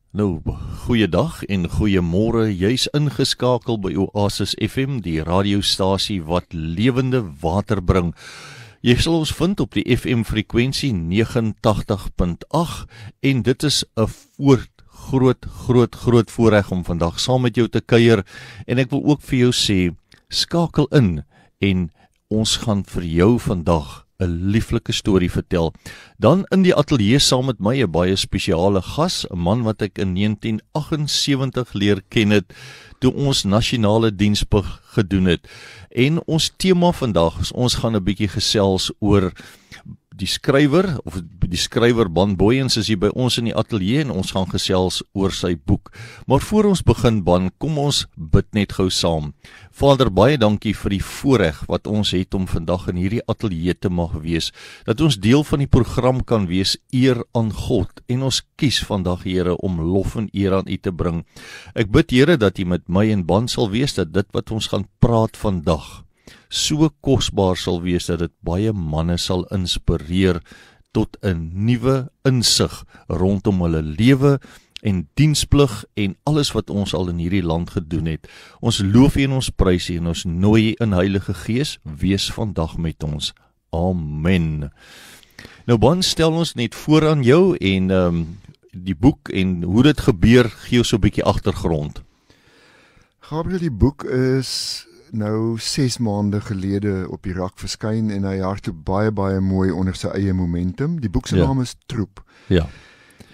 Nou, goeiedag en goeiemôre, jy's ingeskakel by Oasis FM, die radiostasie wat lewende water bring. Jy sal ons vind op die FM frekwensie 89.8 en dit is 'n groot voorreg om vandag saam met jou te kuier en ek wil ook vir jou sê, skakel in en ons gaan vir jou vandag 'n lieflike storie vertel. Dan in die ateljee saam met my 'n baie spesiale gas, 'n man wat ek in 1978 leer ken het toe ons nasionale diensplig gedoen het. En ons tema vandag is ons gaan 'n bietjie gesels oor die skrywer of die skrywer Ban Booyens is hier by ons in die ateljee en ons gaan gesels oor sy boek. Maar voor ons begin, Ban, kom ons bid net gou saam. Vader, baie dankie vir die voorreg wat ons het om vandag in hierdie ateljee te mag wees, dat ons deel van die program kan wees, eer aan God, en ons kies vandag, Here, om lof en eer aan U te bring. Ek bid, Here, dat U met my en Ban sal wees, dat dit wat ons gaan praat vandag so kosbaar sal wees, dat dit baie manne sal inspireer tot 'n nuwe insig rondom hulle lewe en diensplig en alles wat ons al in hierdie land gedoen het. Ons loof U en ons prys U en ons nooi U in Heilige Gees, wees vandag met ons. Amen. Nou Ban, stel ons net voor aan jou en die boek en hoe dit gebeur, gee ons so 'n bietjie agtergrond. Gabriel, die boek is nou 6 maande gelede op die rak verskyn en hy hardloop baie mooi onder sy eie momentum. Die boek se naam is Troep. Ja.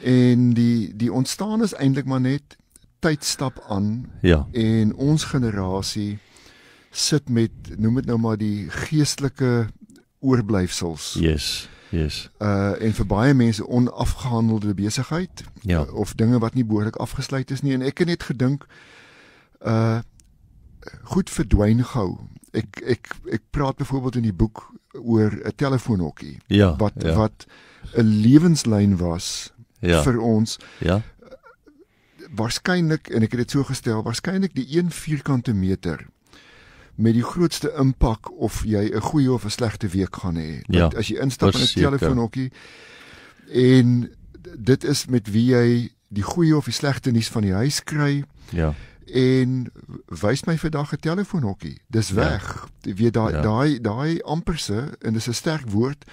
En die ontstaan is eintlik maar net tyd stap aan en ons generasie sit met, noem dit nou maar, die geestelike oorblyfsels. Yes. En vir baie mense onafgehandelde besigheid of dinge wat nie behoorlik afgesluit is nie. En ek het net gedink goed verdwyn gou. Ek praat byvoorbeeld in die boek oor 'n telefoonhokkie wat 'n lewenslyn was vir ons. Waarskynlik, en ek het dit so gestel, waarskynlik die 1 vierkante meter met die grootste impak of jy 'n goeie of 'n slegte week gaan hê. As jy instap in 'n telefoonhokkie en dit is met wie jy die goeie of die slegte nuus van die huis kry. En wys my vandag 'n telefoonhokkie. Dis weg. Jy weet daai amperse, en dis 'n sterk woord,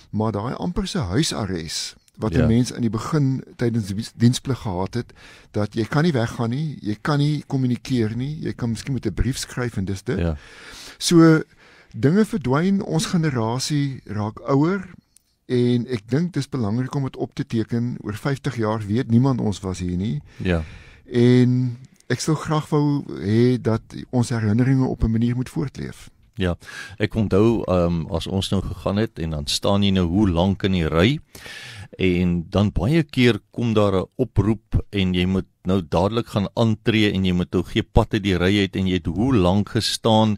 maar daai amperse huisarrest wat 'n mens in die begin tydens die diensplig gehad het, dat jy kan nie weggaan nie, jy kan nie kommunikeer nie, jy kan miskien met 'n brief skryf en dis dit. So dinge verdwyn, ons generasie raak ouer en ek dink dis belangrik om dit op te teken. Oor 50 jaar weet niemand ons was hier nie. En ek sou graag wou hê dat ons herinneringe op 'n manier moet voortleef. Ja, ek onthou as ons nou gegaan het en dan staan jy nou hoe lank in die ry en dan baie keer kom daar 'n oproep en jy moet nou dadelik gaan aantree en jy moet nou gee pad uit die ry uit en jy het hoe lank gestaan.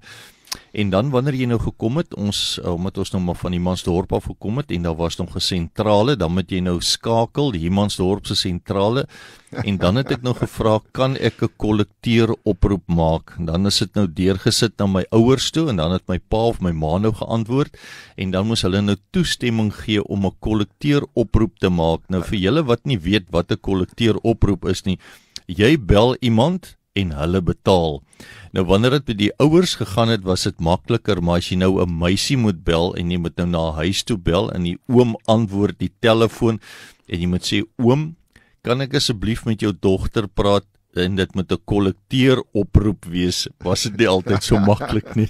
En dan wanneer jy nou gekom het, omdat ons nou maar van Humansdorp af gekom het en daar was nog 'n sentrale, dan moet jy nou skakel, die Humansdorp se sentrale, en dan het ek nou gevra, kan ek 'n kollekteer oproep maak? En dan is dit nou deurgesit na my ouers toe en dan het my pa of my ma nou geantwoord en dan moes hulle nou toestemming gee om 'n kollekteer oproep te maak. Nou vir julle wat nie weet wat 'n kollekteer oproep is nie, jy bel iemand en hulle betaal. Nou wanneer dit by die ouers gegaan het, was dit makliker, maar as jy nou 'n meisie moet bel en jy moet nou na huis toe bel en die oom antwoord die telefoon en jy moet sê, oom, kan ek asseblief met jou dogter praat en dit moet 'n kollekteer oproep wees, was dit nie altyd so maklik nie.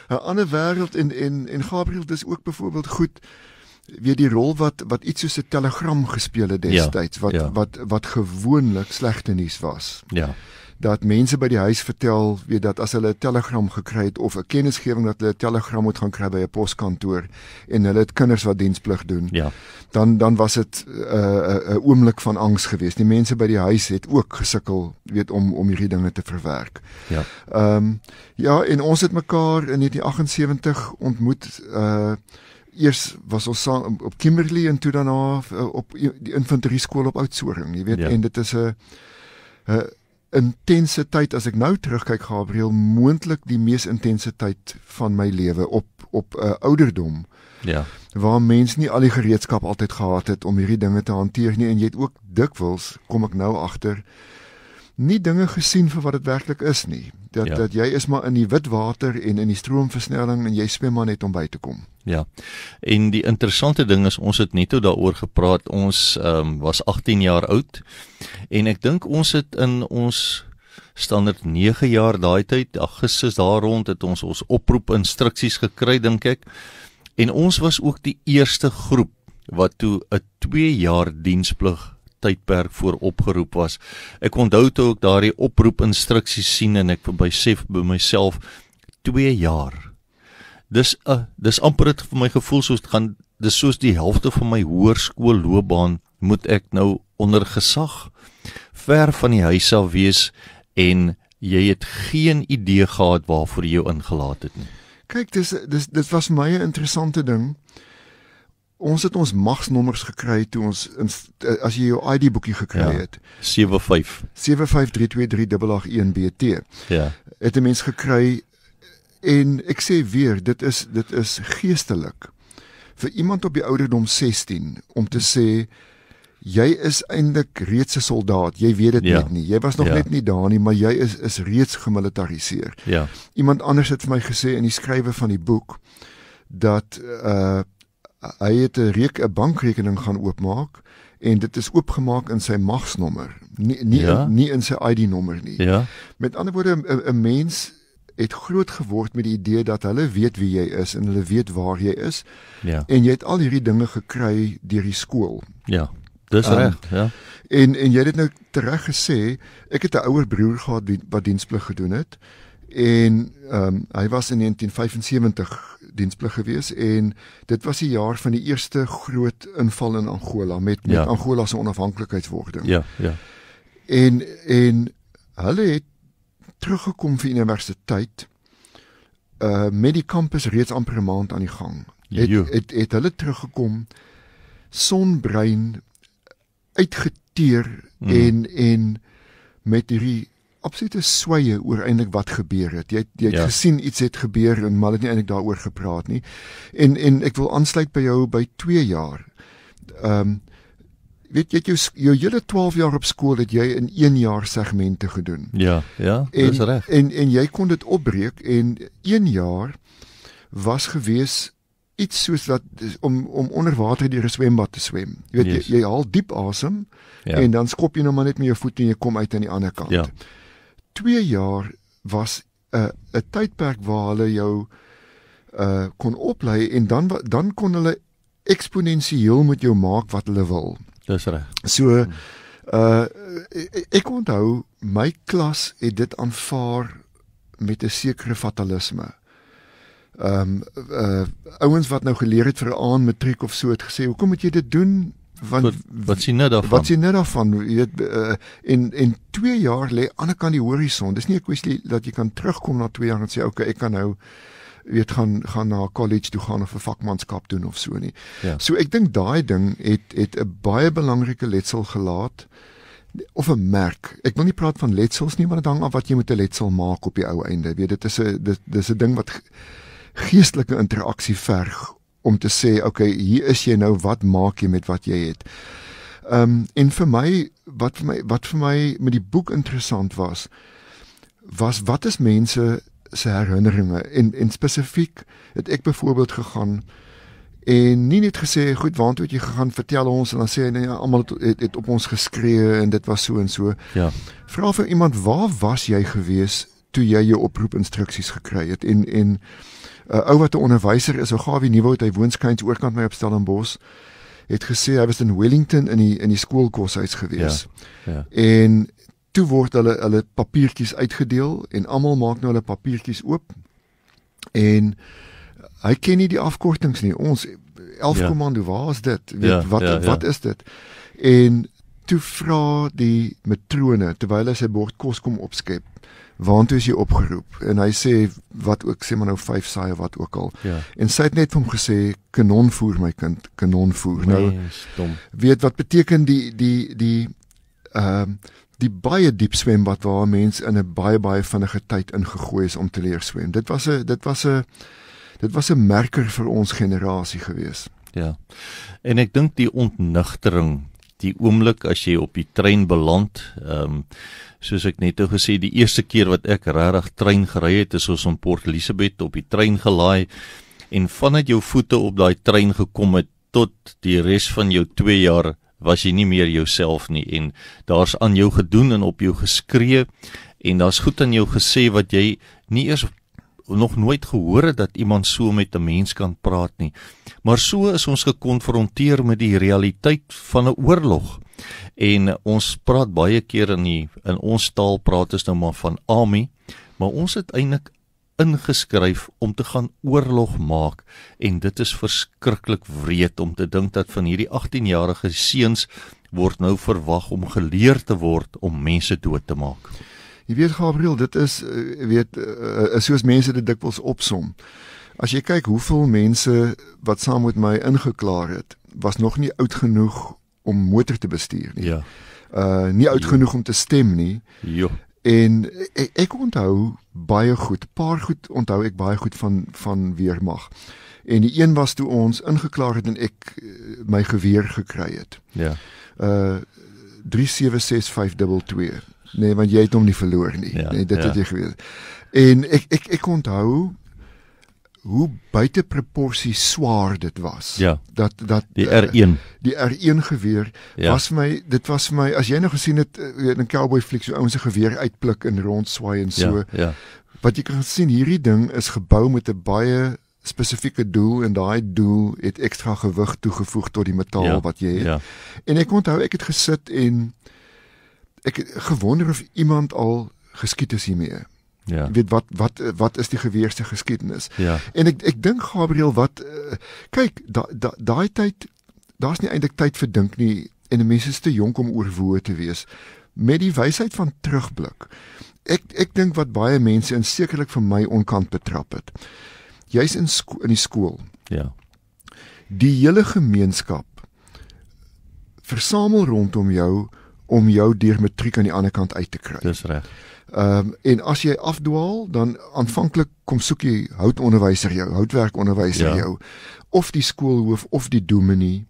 'n ander wêreld en Gabriel, dis ook byvoorbeeld goed, weet die rol wat iets soos 'n telegram gespeel het destyds, wat gewoonlik slegte nuus was. Dat mense by die huis vertel, weet dat as hulle 'n telegram gekry het of 'n kennisgewing dat hulle 'n telegram moet gaan kry by 'n poskantoor en hulle het kinders wat diensplig doen, dan was dit 'n oomblik van angs geweest. Die mense by die huis het ook gesukkel, weet om hierdie dinge te verwerk. En ons het mekaar in 1978 ontmoet. Eers was ons saam op Kimberley en toe daarna op die infanterieskool op Oudtshoorn, jy weet, en dit is 'n intense tyd, as ek nou terugkyk, Gabriel, moontlik die mees intense tyd van my lewe op ouderdom Ja. Waar mens nie al die gereedskap altyd gehad het om hierdie dinge te hanteer nie, en jy het ook dikwels, kom ek nou agter, nie dinge gesien vir wat dit werklik is nie. Dat jy is maar in die wit water en in die stroomversnelling en jy swem maar net om by te kom. Ja, en die interessante ding is, ons het net daaroor gepraat, ons was 18 jaar oud, en ek dink ons het in ons standaard 9 jaar daai tyd, Augustus daar rond, het ons oproep instruksies gekry, dink ek, en ons was ook die eerste groep, wat toe 'n 2 jaar diensplig tydperk voor opgeroep was. Ek onthou toe ek daardie oproep instruksies sien, en ek besef by myself, 2 jaar. Dis amper het vir my gevoel soos dis soos die helfte van my hoërskoolloopbaan moet ek nou onder gesag ver van die huis af wees, en jy het geen idee gehad waarvoor jy jou ingelaat het nie. Kyk, dit was my 'n interessante ding. Ons het ons magsnommers gekry toe ons, as jy jou ID-boekie gekry het. 75323881BT. Ja. Het 'n mens gekry, en ek sê weer, dit is geestelik vir iemand op die ouderdom 16 om te sê, jy is eintlik reeds 'n soldaat, jy weet dit net nie. Jy was nog net nie daar nie, maar jy is reeds gemilitariseer. Ja. Iemand anders het vir my gesê in die skrywe van die boek dat hy het 'n bankrekening gaan oopmaak, en dit is oopgemaak in sy magsnommer, nie in sy ID-nommer nie. Ja. Met ander woorde, 'n mens het groot geword met die idee dat hulle weet wie jy is en hulle weet waar jy is. Ja. En jy het al hierdie dinge gekry deur die skool. Ja. Dis reg, ja. En jy het dit nou tereg gesê, ek het 'n ouer broer gehad wat diensplig gedoen het, en hy was in 1975 diensplig gewees, en dit was die jaar van die eerste groot inval in Angola met Angola se onafhanklikheidswording. Ja. En hulle het teruggekom vir universiteit met die kampus reeds amper 'n maand aan die gang. Het hulle teruggekom, sonbrein, uitgeteer en met hierdie absolute swye oor eintlik wat gebeur het. Jy het gesien iets het gebeur, en maar het nie eintlik daaroor gepraat nie. En ek wil aansluit by jou by 2 jaar. Weet jy, jou hele 12 jaar op skool het jy in 1 jaar segmente gedoen. Ja, dis reg. En jy kon dit opbreek, en 1 jaar was gewees iets soos dat om onder water deur 'n swembad te swem. Jy weet, jy haal diep asem, en dan skop jy nou maar net met jou voet en jy kom uit aan die ander kant. Ja. 2 jaar was 'n tydperk waar hulle jou kon oplei, en dan kon hulle eksponensieel met jou maak wat hulle wil. Dis reg. So ek onthou my klas het dit aanvaar met 'n sekere fatalisme. Ouens wat nou geleer het vir 'n aandmatriek of so het gesê, hoekom moet jy dit doen? Want wat sien net daarvan? Wat sien net daarvan? Jy weet, en 2 jaar lê aan die kant die horison. Dis nie 'n kwessie dat jy kan terugkom na 2 jaar en sê okay, ek kan nou gaan na college toe gaan of 'n vakmanskap doen of so nie. Ja. So ek dink daai ding het 'n baie belangrike letsel gelaat, of 'n merk. Ek wil nie praat van letsels nie, maar dit hang af wat jy met 'n letsel maak op die ou einde. Weet, dit is 'n ding wat geestelike interaksie verg om te sê, okay, hier is jy nou, wat maak jy met wat jy het? En vir my, wat vir my met die boek interessant was wat is mense se herinneringe, en spesifiek het ek byvoorbeeld gegaan en nie net gesê, goed, waartoe het jy gegaan, vertel ons, en dan sê hy, nee, almal het op ons geskree, en dit was so en so. Ja. Vra vir iemand, waar was jy gewees toe jy jou oproepinstruksies gekry het? En ou wat 'n onderwyser is, Gawie Nieuwoud, hy woonskyns oorkant my op Stellenbosch, het gesê hy was in Wellington in die skoolkoshuis gewees. Ja. En toe word hulle papiertjies uitgedeel, en almal maak nou hulle papiertjies oop, en hy ken nie die afkortings nie. Ons 11 komando, waar is dit? Wat is dit? En toe vra die matrone, terwyl hy sy bord kos kom opskep, waartoe is jy opgeroep? En hy sê, wat ook, sê maar nou 5 saai of wat ook al. Ja. En sy het net vir hom gesê, kanonvoer my kind, kanonvoer. Nou, weet wat beteken die baie diep swembad waar 'n mens in 'n baie vinnige tyd ingegooi is om te leer swem. Dit was 'n dit was 'n merker vir ons generasie gewees. Ja. En ek dink die ontnigtering, die oomblik as jy op die trein beland, soos ek net nou gesê, die eerste keer wat ek regtig trein gery het, is ons in Port Elizabeth op die trein gelaai, en vanuit jou voete op daai trein gekom het, tot die res van jou 2 jaar, was jy nie meer jouself nie, en daar's aan jou gedoen en op jou geskree, en daar's goed aan jou gesê wat jy nie eers nog nooit gehoor het dat iemand so met 'n mens kan praat nie. Maar so is ons gekonfronteer met die realiteit van 'n oorlog. En ons praat baie keer in ons taal praat ons nou maar van army, maar ons het eintlik ingeskryf om te gaan oorlog maak, en dit is verskriklik wreed om te dink dat van hierdie 18-jarige seuns word nou verwag om geleer te word om mense dood te maak. Jy weet, Gabriel, dit is, soos mense dit dikwels opsom. As jy kyk hoeveel mense wat saam met my ingeklaar het, was nog nie oud genoeg om motor te bestuur nie. Ja. Nie oud genoeg om te stem nie. Jo. En ek onthou baie goed, paar goed onthou ek baie goed van weermag. En die een was toe ons ingeklaar het en ek my geweer gekry het. Ja. 37652. Nee, want jy het hom nie verloor nie. Ja, nee, dit ja. het jy geweet. En ek onthou hoe buite proporsie swaar dit was. Ja. Dat Die R1. Die R1 geweer was vir my, dit was vir my, as jy nou gesien het in 'n cowboy fliek so ouens se geweer uitpluk en rondswaai en so. Ja. Wat jy kan sien, hierdie ding is gebou met 'n baie spesifieke doel, en daai doel het ekstra gewig toegevoeg tot die metaal wat jy het. Ja. En ek onthou ek het gesit en ek het gewonder of iemand al geskiet is hiermee. Ja. Jy weet wat is die geweer se geskiedenis? Ja. En ek dink, Gabriel, kyk, daai tyd, daar's nie eintlik tyd vir dink nie, en die mense is te jonk om oorwoe te wees. Met die wysheid van terugblik. Ek dink wat baie mense, en sekerlik vir my, onkant betrap het. Jy's in die skool. Ja. Die hele gemeenskap versamel rondom jou om jou deur matriek aan die ander kant uit te kry. Dis reg. En as jy afdwaal, dan aanvanklik kom soek jy houtwerkonderwyser jou, of die skoolhoof, of die dominee,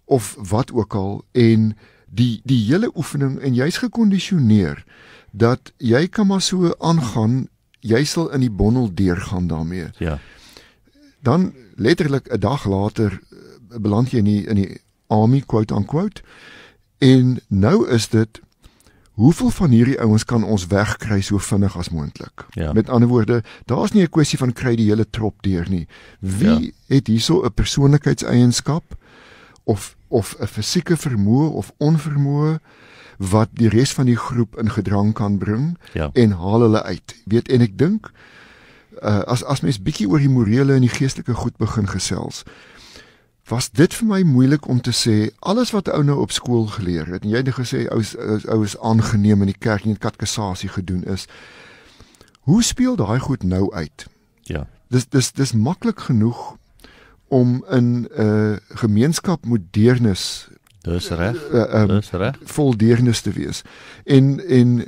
of wat ook al, en die hele oefening, en jy's gekondisioneer, dat jy kan maar so aangaan, jy sal in die bondel deurgaan daarmee. Ja. Dan, letterlik 'n dag later, beland jy in die army, quote unquote, en nou is dit, hoeveel van hierdie ouens kan ons wegkry so vinnig as moontlik? Ja. Met ander woorde, daar's nie 'n kwessie van kry die hele trop deur nie. Wie het hierso 'n persoonlikheidseienskap of 'n fisieke vermoë of onvermoë wat die res van die groep in gedrang kan bring en haal hulle uit? Weet, en ek dink as mens bietjie oor die morele en die geestelike goed begin gesels, was dit vir my moeilik om te sê, alles wat ou nou op skool geleer het, en jy het gesê, ou is aangeneem in die kerk en die katekisasie gedoen is, hoe speel daai goed nou uit? Ja. Dis maklik genoeg om in 'n gemeenskap met deernis, dis reg, vol deernis te wees. En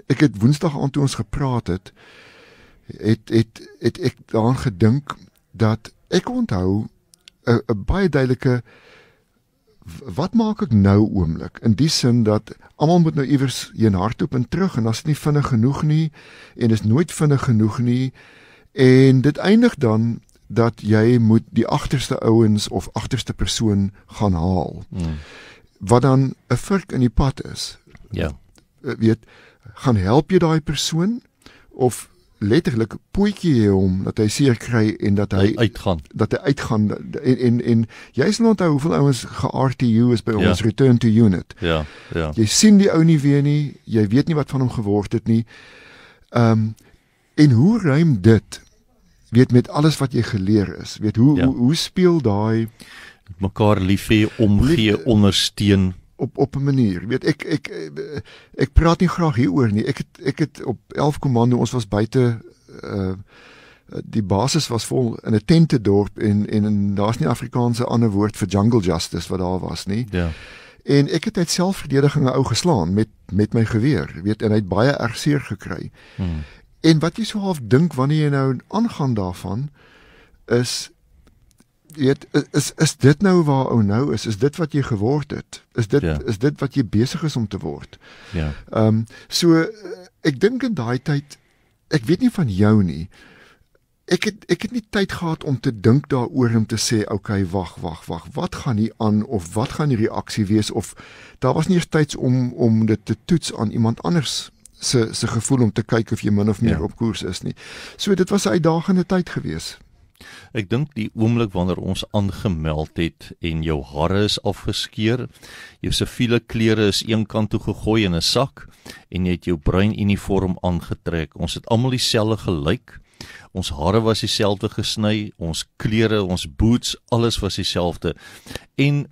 ek het Woensdag aand toe ons gepraat het ek daaraan gedink, dat ek onthou 'n baie duidelike, wat maak ek nou oomblik, in die sin dat almal moet nou iewers heen hardloop en terug, en as dit nie vinnig genoeg nie, en is nooit vinnig genoeg nie, en dit eindig dan dat jy moet die agterste ouens of agterste persoon gaan haal, wat dan 'n vurk in die pad is. Ja. Weet, gaan help jy daai persoon, of letterlik pootjie jy hom dat hy seer kry en dat hy uitgaan. En jy sal onthou hoeveel ouens ge-RTU is by ons, return to unit. Ja. Jy sien die ou nie weer nie, jy weet nie wat van hom geword het nie. En hoe ruim dit, weet, met alles wat jy geleer is, weet, hoe speel daai mekaar lief hê, omgee, ondersteun op 'n manier. Weet, ek praat nie graag hieroor nie. Ek het op 11 Kommando, ons was buite, die basis was vol in 'n tentedorp, en daar's nie Afrikaanse ander woord vir jungle justice wat daar was nie. Ja. En ek het uit selfverdediging 'n ou geslaan met my geweer, weet, en hy het baie erg seer gekry. En wat jy so half dink wanneer jy nou aangaan daarvan, is weet, is dit nou waar ou nou is dit wat jy geword het, is dit wat jy besig is om te word. Ja. So, ek dink in daai tyd, ek weet nie van jou nie, ek het nie tyd gehad om te dink daaroor om te sê, okay, wag, wat gaan hier aan, of wat gaan die reaksie wees, of daar was nie eers tyds om dit te toets aan iemand anders se gevoel om te kyk of jy min of meer op koers is nie. So dit was 'n uitdagende tyd gewees. Ek dink die oomblik wanneer ons aangemeld het en jou hare is afgeskeer, jou siviele klere is een kant toe gegooi in 'n sak en jy het jou bruin uniform aangetrek. Ons het almal dieselfde gelyk. Ons hare was dieselfde gesny, ons klere, ons boots, alles was dieselfde. En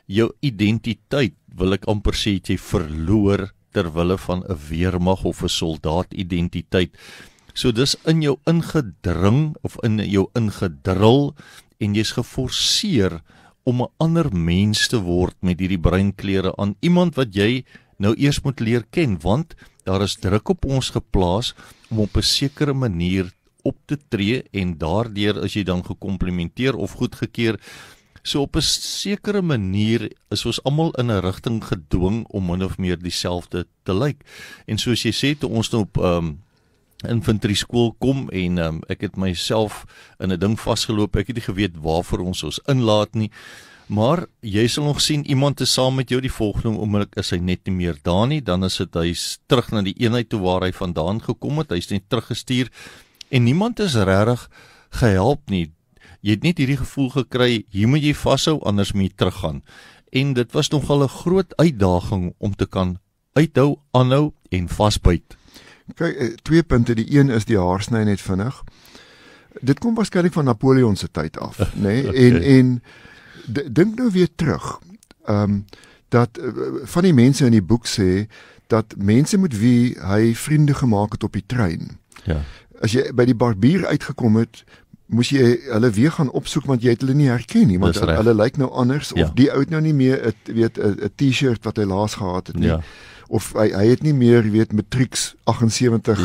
jou identiteit, wil ek amper sê, het jy verloor terwille van 'n weermag of 'n soldaat identiteit. So dis in jou ingedring of in jou ingedrul en jy's geforseer om 'n ander mens te word met hierdie breinklere aan, iemand wat jy nou eers moet leer ken, want daar is druk op ons geplaas om op 'n sekere manier op te tree en daardeur is jy dan gekomplimenteer of goedgekeur. So op 'n sekere manier is ons almal in 'n rigting gedwing om min of meer dieselfde te lyk. En soos jy sê, toe ons nou op infanterie skool kom en ek het myself in 'n ding vasgeloop, ek het nie geweet waarvoor ons inlaat nie, maar jy sal nog sien, iemand is saam met jou, die volgende oomblik is hy net nie meer daar nie, dan is dit hy's terug na die eenheid toe waar hy vandaan gekom het, hy's net teruggestuur, en niemand is regtig gehelp nie. Jy het net hierdie gevoel gekry, hier moet jy vashou, anders moet jy teruggaan. En dit was nogal 'n groot uitdaging om te kan uithou, aanhou en vasbyt. Kyk, 2 punte, die een is die haarsny net vinnig. Dit kom waarskynlik van Napoleon se tyd af, nê? Okay. En dink nou weer terug, dat van die mense in die boek sê, dat mense met wie hy vriende gemaak het op die trein. Ja. As jy by die barbier uitgekom het, moes jy hulle weer gaan opsoek, want jy het hulle nie herken nie, want hulle lyk nou anders, of die ou het nou nie meer 'n T-shirt wat hy laas gehad het nie, of hy het nie meer, Matrix 78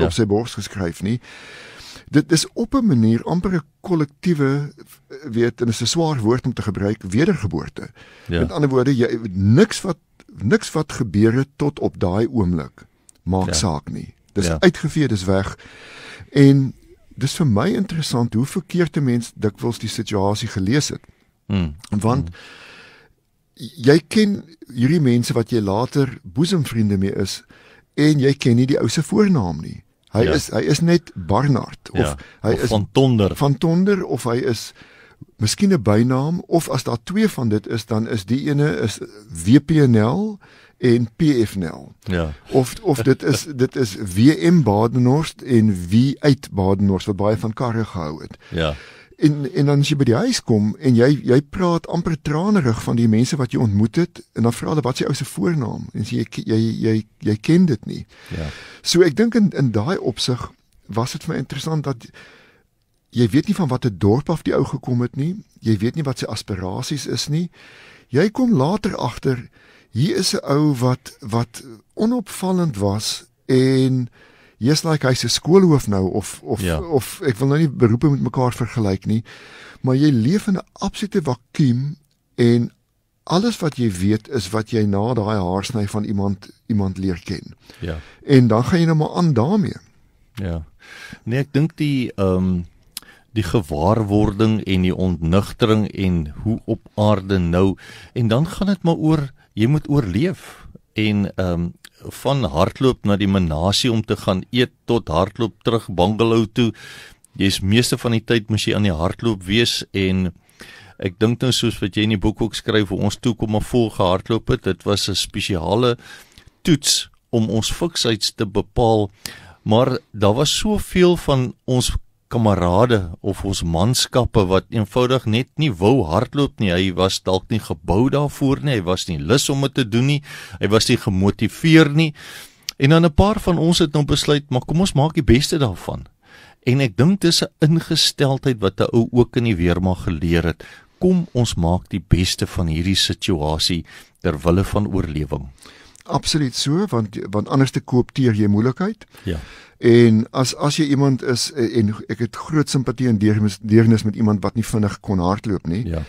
op sy bors geskryf nie. Dit is op 'n manier amper 'n kollektiewe, en dit is 'n swaar woord om te gebruik, wedergeboorte. Met ander woorde, niks wat gebeur het tot op daai oomblik maak saak nie. Dis uitgevee, dis weg. En dis vir my interessant hoe verkeerd 'n mens dikwels die situasie gelees het. Want jy ken hierdie mense wat jy later boesemvriende mee is, en jy ken nie die ou se voornaam nie. Hy is net Barnard, of hy is Van Tonder, of hy is miskien 'n bynaam, of as daar 2 van dit is, dan is die ene is WPNL en PFNL. Of dit is WM Badenhorst en wie uit Badenhorst, wat baie van karre gehou het. En dan as jy by die huis kom en jy praat amper tranerig van die mense wat jy ontmoet het, en dan vra hulle wat is jou ou se voornaam, en sê jy ken dit nie. So ek dink in daai opsig was dit vir my interessant dat jy weet nie van watter dorp af die ou gekom het nie, jy weet nie wat sy aspirasies is nie. Jy kom later agter, hier is 'n ou wat onopvallend was, en jy's like hy's 'n skoolhoof nou, of ek wil nou nie beroepe met mekaar vergelyk nie, maar jy leef in 'n absolute vakuum, en alles wat jy weet is wat jy na daai haarsny van iemand leer ken. En dan gaan jy nou maar aan daarmee. Nee, ek dink die gewaarwording en die ontnugtering en hoe op aarde nou, en dan gaan dit maar oor, jy moet oorleef, en van hardloop na die menasie om te gaan eet, tot hardloop terug bungalow toe, jy's meeste van die tyd moes jy aan die hardloop wees, en ek dink nou soos wat jy in die boek ook skryf, hoe ons toe kom maar vol gehardloop het, dit was 'n spesiale toets om ons fiksheid te bepaal, maar daar was soveel van ons kamerade of ons manskappe wat eenvoudig net nie wou hardloop nie. Hy was dalk nie gebou daarvoor nie, hy was nie lus om dit te doen nie, hy was nie gemotiveer nie, en dan 'n paar van ons het nou besluit, maar kom ons maak die beste daarvan. En ek dink dis 'n ingesteldheid wat 'n ou ook in die weermag geleer het. Kom ons maak die beste van hierdie situasie ter wille van oorlewing. absoluut so, want anders te koopteer jy moeilikheid. Ja. En as jy iemand is, en ek het groot simpatie en deernis met iemand wat nie vinnig kon hardloop nie, Ja.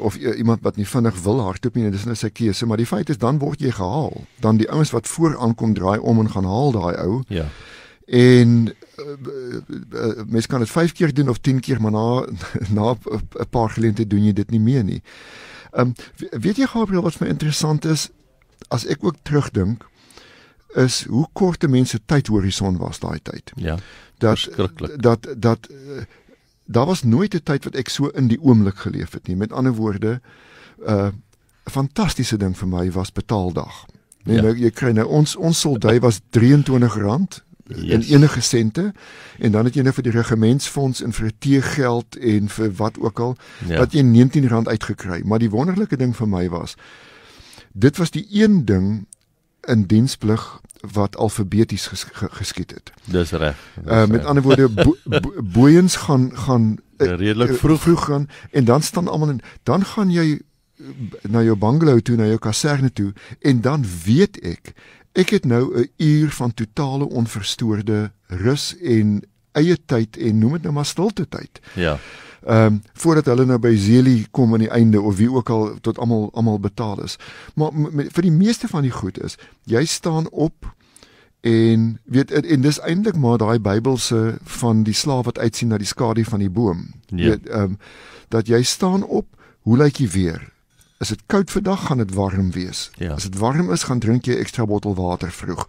Of iemand wat nie vinnig wil hardloop nie, dis nou sy keuse, maar die feit is, dan word jy gehaal. Dan die ouens wat vooraan kom draai om en gaan haal daai ou. Ja. En mens kan dit 5 keer doen of 10 keer, maar na 'n paar geleenthede doen jy dit nie meer nie. Weet jy, Gabriel, wat vir my interessant is, as ek ook terugdink, is hoe kort 'n mens se tydhorison was daai tyd. Ja. Verskriklik. Daar was nooit 'n tyd wat ek so in die oomblik geleef het nie. Met ander woorde, 'n fantastiese ding vir my was betaaldag. Nee, Ja. nou, jy kry nou ons soldui was R23 in enige sente, en dan het jy nou vir die regimentsfonds en vir teegeld en vir wat ook al, dat jy R19 uitgekry. Maar die wonderlike ding vir my was, dit was die een ding in diensplig wat alfabeties geskied het. Dis reg. Met ander woorde, booiens gaan redelik vroeg gaan, en dan staan almal in, dan gaan jy na jou bungalow toe, na jou kaserne toe, en dan weet ek het nou 'n uur van totale onverstoorde rus en eie tyd, en noem dit nou maar stilte tyd. Ja. Voordat hulle nou by Zeli kom aan die einde, of wie ook al, tot almal betaal is. Maar vir die meeste van die goed is, jy staan op, en dis eintlik maar daai Bybelse van die slaaf wat uitsien na die skadu van die boom. Ja. Dat jy staan op, hoe lyk jy weer? Is dit koud vandag, gaan dit warm wees. Ja. As dit warm is, gaan drink jy ekstra bottel water vroeg.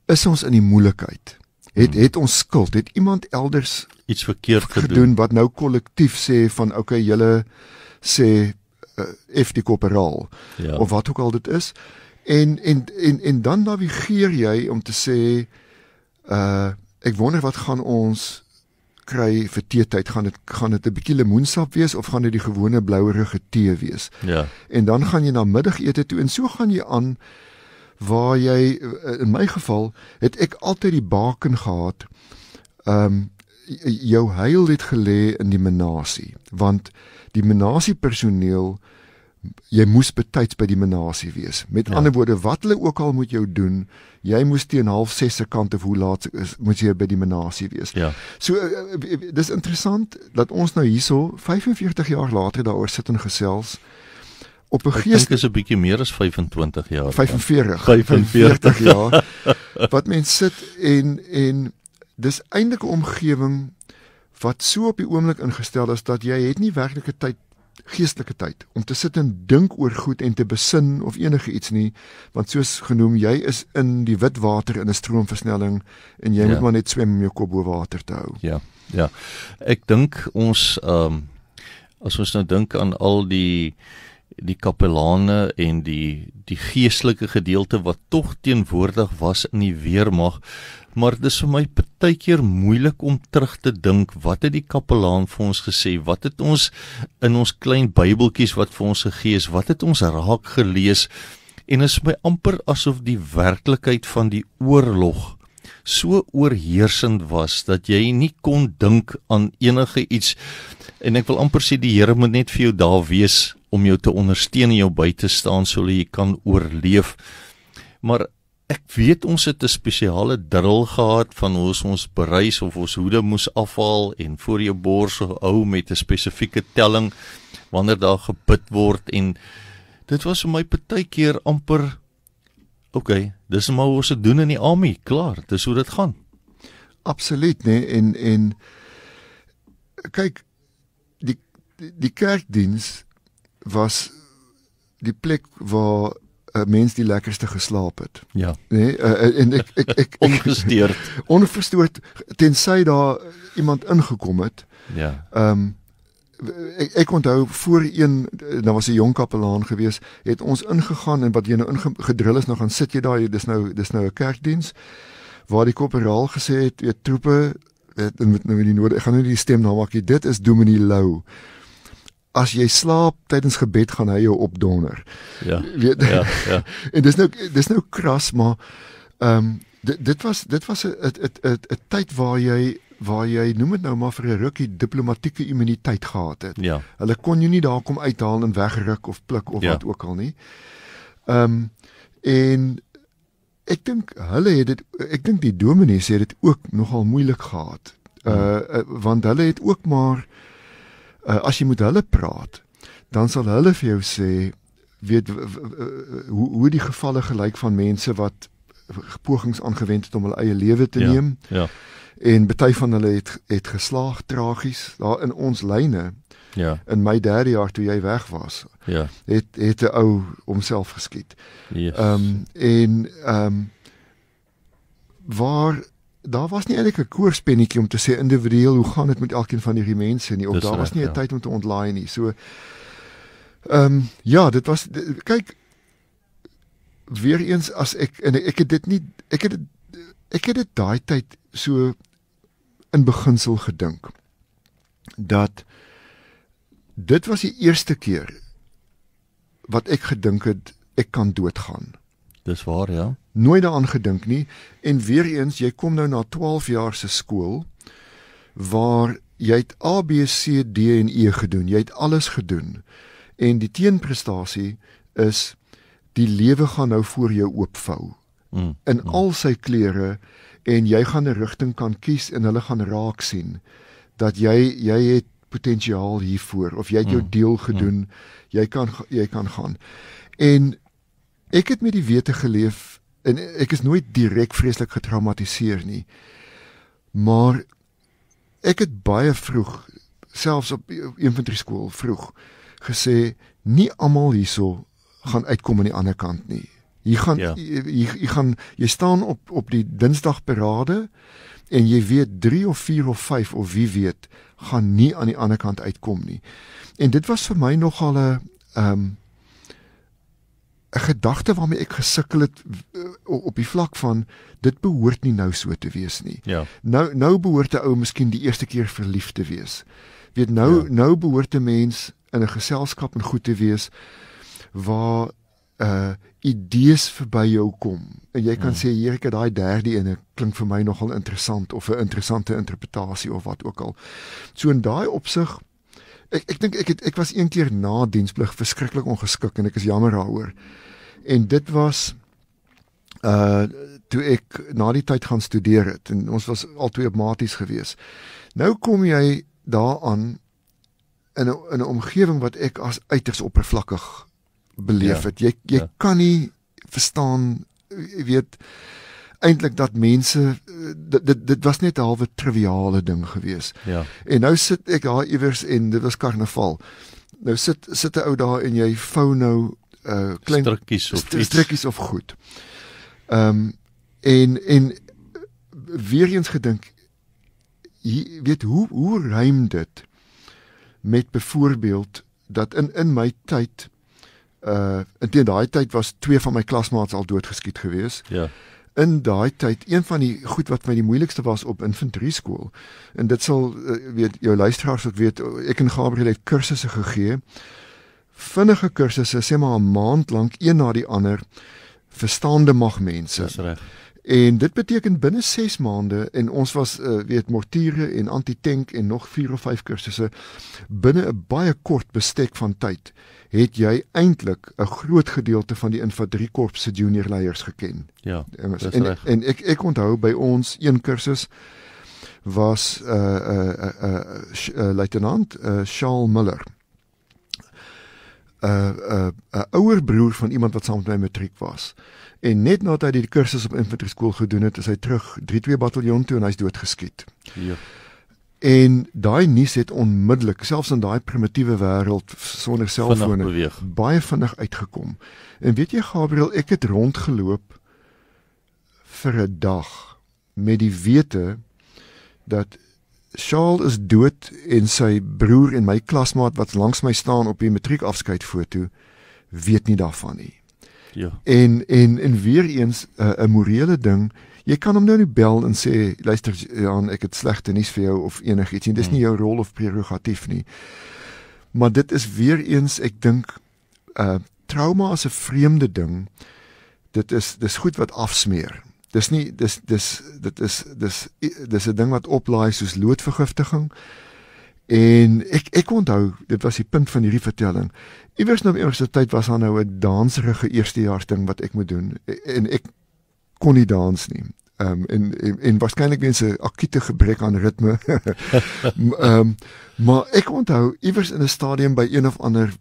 Is ons in die moeilikheid? Het ons skuld? Het iemand elders iets verkeerd gedoen wat nou kollektief sê van, okay, julle sê F die korporaal, Ja. of wat ook al dit is, en dan navigeer jy om te sê, ek wonder wat gaan ons kry vir teetyd, gaan dit 'n bietjie lemoensap wees, of gaan dit die gewone blouerige tee wees? Ja. En dan gaan jy na middagete toe, en so gaan jy aan, waar jy, in my geval, het ek altyd die baken gehad, jou heil het gelê in die menasie, want die menasiepersoneel, jy moes betyds by die menasie wees. Met ander woorde, wat hulle ook al moet jou doen, jy moes teen 5:30 se kant, of hoe laat is, moet jy by die menasie wees. Ja. So, dis interessant, dat ons nou hierso, 45 jaar later daaroor sit en gesels, op 'n Ek dink is 'n bietjie meer as 25 jaar. 45 jaar, wat mens sit, en dis eintlik 'n omgewing, wat so op die oomblik ingestel is, dat jy het nie werklike tyd, geestelike tyd, om te sit en dink oor goed, en te besin, of enige iets nie, want soos genoem, jy is in die wit water, in 'n stroomversnelling, en jy moet maar net swem om jou kop bo water te hou. Ja. Ek dink ons, as ons nou dink aan al die kapelane en die geestelike gedeelte wat tog teenwoordig was in die weermag, maar dit is vir my partykeer moeilik om terug te dink, wat het die kapelaan vir ons gesê, wat het ons in ons klein Bybeltjies wat vir ons gegee is, wat het ons raak gelees, en is my amper asof die werklikheid van die oorlog so oorheersend was, dat jy nie kon dink aan enige iets, en ek wil amper sê, die Here moet net vir jou daar wees, om jou te ondersteun en jou by te staan, sodat jy kan oorleef. Maar ek weet ons het 'n spesiale drill gehad, van hoe ons bereis, of ons hoede moes afhaal, en voor jou bors hou met 'n spesifieke telling, wanneer daar gebid word, en dit was vir my partykeer amper, okay, dis maar hoe ons dit doen in die army, klaar, dis hoe dit gaan. Absoluut, nee, en kyk, die kerkdiens was die plek waar 'n mens die lekkerste geslaap het. Ja. Nee, en ek onverstoord, tensy daar iemand ingekom het. Ja. Ek onthou voor daar was 'n jong kapelaan gewees, het ons ingegaan, en wat jy nou ingedrill is, nou gaan sit jy daar, dis nou 'n kerkdiens, waar die korporaal gesê het, troepe, met nou die noorde, ek gaan nou die stem nou maak, dit is Dominee Lou. As jy slaap tydens gebed, gaan hy jou opdonder. Ja. En dis nou kras, maar dit was 'n tyd waar jy noem dit nou maar vir 'n rukkie diplomatieke immuniteit gehad het. Ja. Hulle kon jou nie daar kom uithaal en wegruk of pluk of wat ook al nie. En ek dink die dominees het dit ook nogal moeilik gehad. Want hulle het ook maar as jy met hulle praat, dan sal hulle vir jou sê, weet hoe die gevalle gelyk van mense wat pogings aangewend het om hulle eie lewe te neem. Ja. En party van hulle het geslaag tragies daar in ons lyne. Ja. In my 3de jaar toe jy weg was, ja. het 'n ou homself geskiet. Yes. Waar daar was nie eintlik 'n koorspennetjie om te sê individueel hoe gaan dit met elkeen van hierdie mense nie, of daar was nie 'n tyd om te ontlaai nie. So ja, dit was kyk weer eens as ek het dit daai tyd so in beginsel gedink dat dit was die eerste keer wat ek gedink het ek kan doodgaan. Dis waar, ja. Nooit daaraan gedink nie. En weer eens, jy kom nou na 12 jaar se skool waar jy het A, B, C, D en E gedoen. Jy het alles gedoen. En die teenprestasie is die lewe gaan nou voor jou oopvou. In al sy kleure, en jy gaan 'n rigting kan kies en hulle gaan raak sien dat jy het potensiaal hiervoor, of jy het jou deel gedoen, jy kan gaan. En ek het met die wete geleef, en ek is nooit direk vreeslik getraumatiseer nie, maar ek het baie vroeg, selfs op infanterieskool vroeg, gesê, nie almal hierso gaan uitkom aan die ander kant nie. Jy staan op die Dinsdagparade, en jy weet 3 of 4 of 5 of wie weet, gaan nie aan die ander kant uitkom nie. En dit was vir my nogal 'n gedagte waarmee ek gesukkel het op die vlak van, dit behoort nie nou so te wees nie. Ja. Nou behoort 'n ou miskien die eerste keer verlief te wees. Weet nou behoort 'n mens in 'n geselskap en goed te wees waar idees verby jou kom. En jy kan sê, hier ek het daai derde ene, klink vir my nogal interessant, of 'n interessante interpretasie, of wat ook al. So in daai opsig, ek dink ek was een keer na diensplig verskriklik ongeskik, en ek is jammer daaroor. En dit was toe ek na die tyd gaan studeer het, en ons was albei op maties gewees. Nou kom jy daaraan in 'n omgewing wat ek as uiters oppervlakkig beleef het. Jy kan nie verstaan, jy weet, eintlik dat mense, dit was net 'n halwe triviale ding gewees. Ja. En nou sit ek daar iewers, en dit was karnaval. Nou sit 'n ou daar, en jy vou nou klein strikkies of goed. En weer eens gedink, jy weet, hoe ruim dit met byvoorbeeld dat in my tyd, in daai tyd was 2 van my klasmaats al doodgeskiet gewees. Ja. In daai tyd, een van die goed wat my die moeilikste was op infanterieskool, en dit sal, weet, jou luisteraars ook weet, ek en Gabriel het kursusse gegee, vinnige kursusse, sê maar 'n maand lank, een na die ander, verstaande mag mense. Dis reg. En dit beteken binne 6 maande, en ons was, weet, mortiere en antitank en nog 4 of 5 kursusse, binne 'n baie kort bestek van tyd, het jy eintlik 'n groot gedeelte van die infanteriekorps se junior leiers geken. Ja, en ek onthou by ons een kursus was luitenant Charles Miller, 'n ouer broer van iemand wat saam met my matriek was. En net nadat hy die kursus op infanterieskool gedoen het, is hy terug 3-2 bataljon toe, en hy's doodgeskiet. Ja. En daai nuus het onmiddellik, selfs in daai primitiewe wêreld sonder selfone, baie vinnig uitgekom. En weet jy, Gabriel, ek het rondgeloop vir 'n dag met die wete dat Charles is dood, en sy broer en my klasmaat wat langs my staan op die matriekafskeidfoto weet nie daarvan nie. Ja. En weer eens 'n morele ding. Jy kan hom nou nie bel en sê, luister Jan, ek het slegte nuus vir jou of enigiets nie. Dis nie jou rol of prerogatief nie. Maar dit is weer eens, ek dink, trauma is 'n vreemde ding. Dis goed wat afsmeer. Dis nie dis 'n ding wat oplaai soos loodvergiftiging. En ek onthou, dit was die punt van hierdie vertelling. Iewers nou op universiteit was daar nou 'n danserige eerstejaarsding wat ek moet doen en ek kon nie dans nie. En waarskynlik weens 'n akute gebrek aan ritme. Maar ek onthou iewers in 'n stadium by een of ander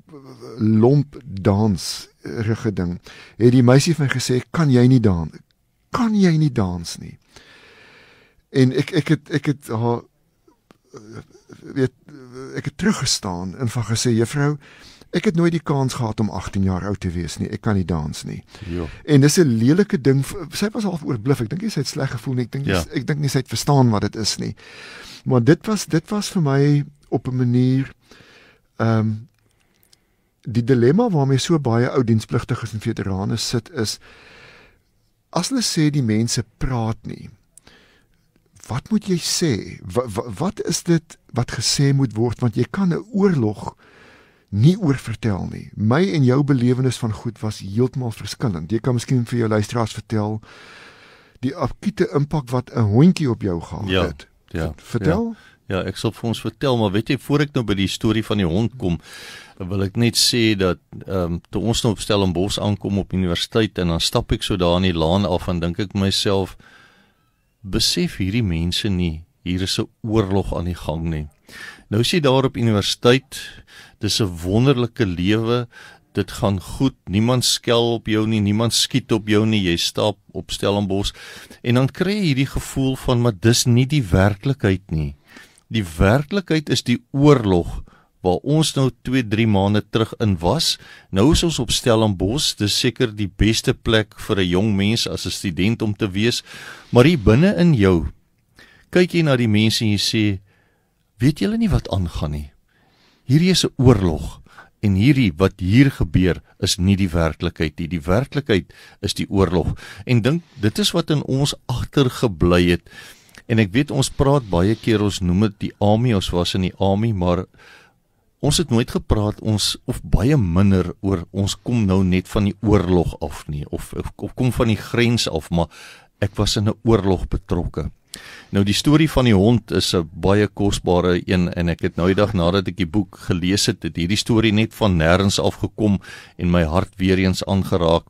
lomp dansrige ding, het die meisie van gesê, kan jy nie dans nie. En ek het haar ek het teruggestaan en van gesê, juffrou, ek het nooit die kans gehad om 18 jaar oud te wees nie, ek kan nie dans nie. Jo. En dis 'n lelike ding, sy was half oorbluf, ek dink sy het sleg gevoel nie, ek dink nie sy het verstaan wat dit is nie. Maar dit was vir my op 'n manier die dilemma waarmee so baie ou dienspligtiges en veterane sit is, as hulle sê die mense praat nie, wat moet jy sê? Wat is dit wat gesê moet word? Want jy kan 'n oorlog nie oorvertel nie. My en jou belewenis van goed was heeltemal verskillend. Jy kan miskien vir jou luisteraars vertel die akute impak wat 'n hondjie op jou gehad het. Ja. Vertel? Ja, ek sal vir ons vertel, maar weet jy, voor ek nou by die storie van die hond kom, wil ek net sê dat toe ons nou op Stellenbosch aankom op universiteit en dan stap ek so daar in die laan af en dink ek myself, besef hierdie mense nie, hier is 'n oorlog aan die gang nie. Nou is jy daar op universiteit, dis 'n wonderlike lewe, dit gaan goed, niemand skel op jou nie, niemand skiet op jou nie, jy stap op Stellenbosch, en dan kry jy hierdie gevoel van, maar dis nie die werklikheid nie. Die werklikheid is die oorlog, waar ons nou 2-3 maande terug in was. Nou is ons op Stellenbosch, dis seker die beste plek vir 'n jong mens as 'n student om te wees, maar hier binne in jou, kyk jy na die mense en jy sê, weet julle nie wat aangaan nie? Hierdie is 'n oorlog, en hierdie wat hier gebeur is nie die werklikheid nie. Die werklikheid is die oorlog. En dink, dit is wat in ons agtergebly het. En ek weet, ons praat baie keer, ons noem dit die army, ons was in die army, maar ons het nooit gepraat, of baie minder oor, ons kom nou net van die oorlog af nie, of kom van die grens af, maar ek was in 'n oorlog betrokke. Nou die storie van die hond is 'n baie kosbare een, en ek het nou die dag nadat ek die boek gelees het, hierdie storie net van nêrens afgekom en my hart weer eens aangeraak.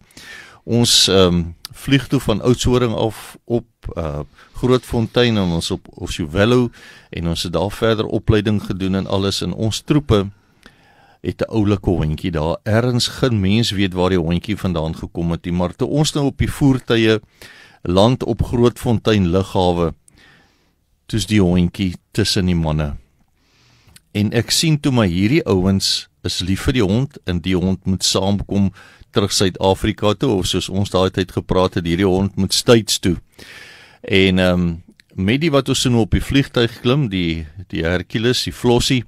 Ons vlieg toe van Oudtshoorn af op Grootfontein en ons op Oshuwello, en ons het daar verder opleiding gedoen en alles, en ons troepe het 'n oulike hondjie daar. Ergens geen mens weet waar die hondjie vandaan gekom het nie, maar toe ons nou op die voertuie land op Grootfontein lughawe, toe's die hondjie tussen die manne. En ek sien toe maar hierdie ouens is lief vir die hond, en die hond moet saamkom terug Suid-Afrika toe, of soos ons daai tyd gepraat het, hierdie hond moet States toe. En met die wat ons nou op die vliegtuig klim, die Hercules, die Flossie,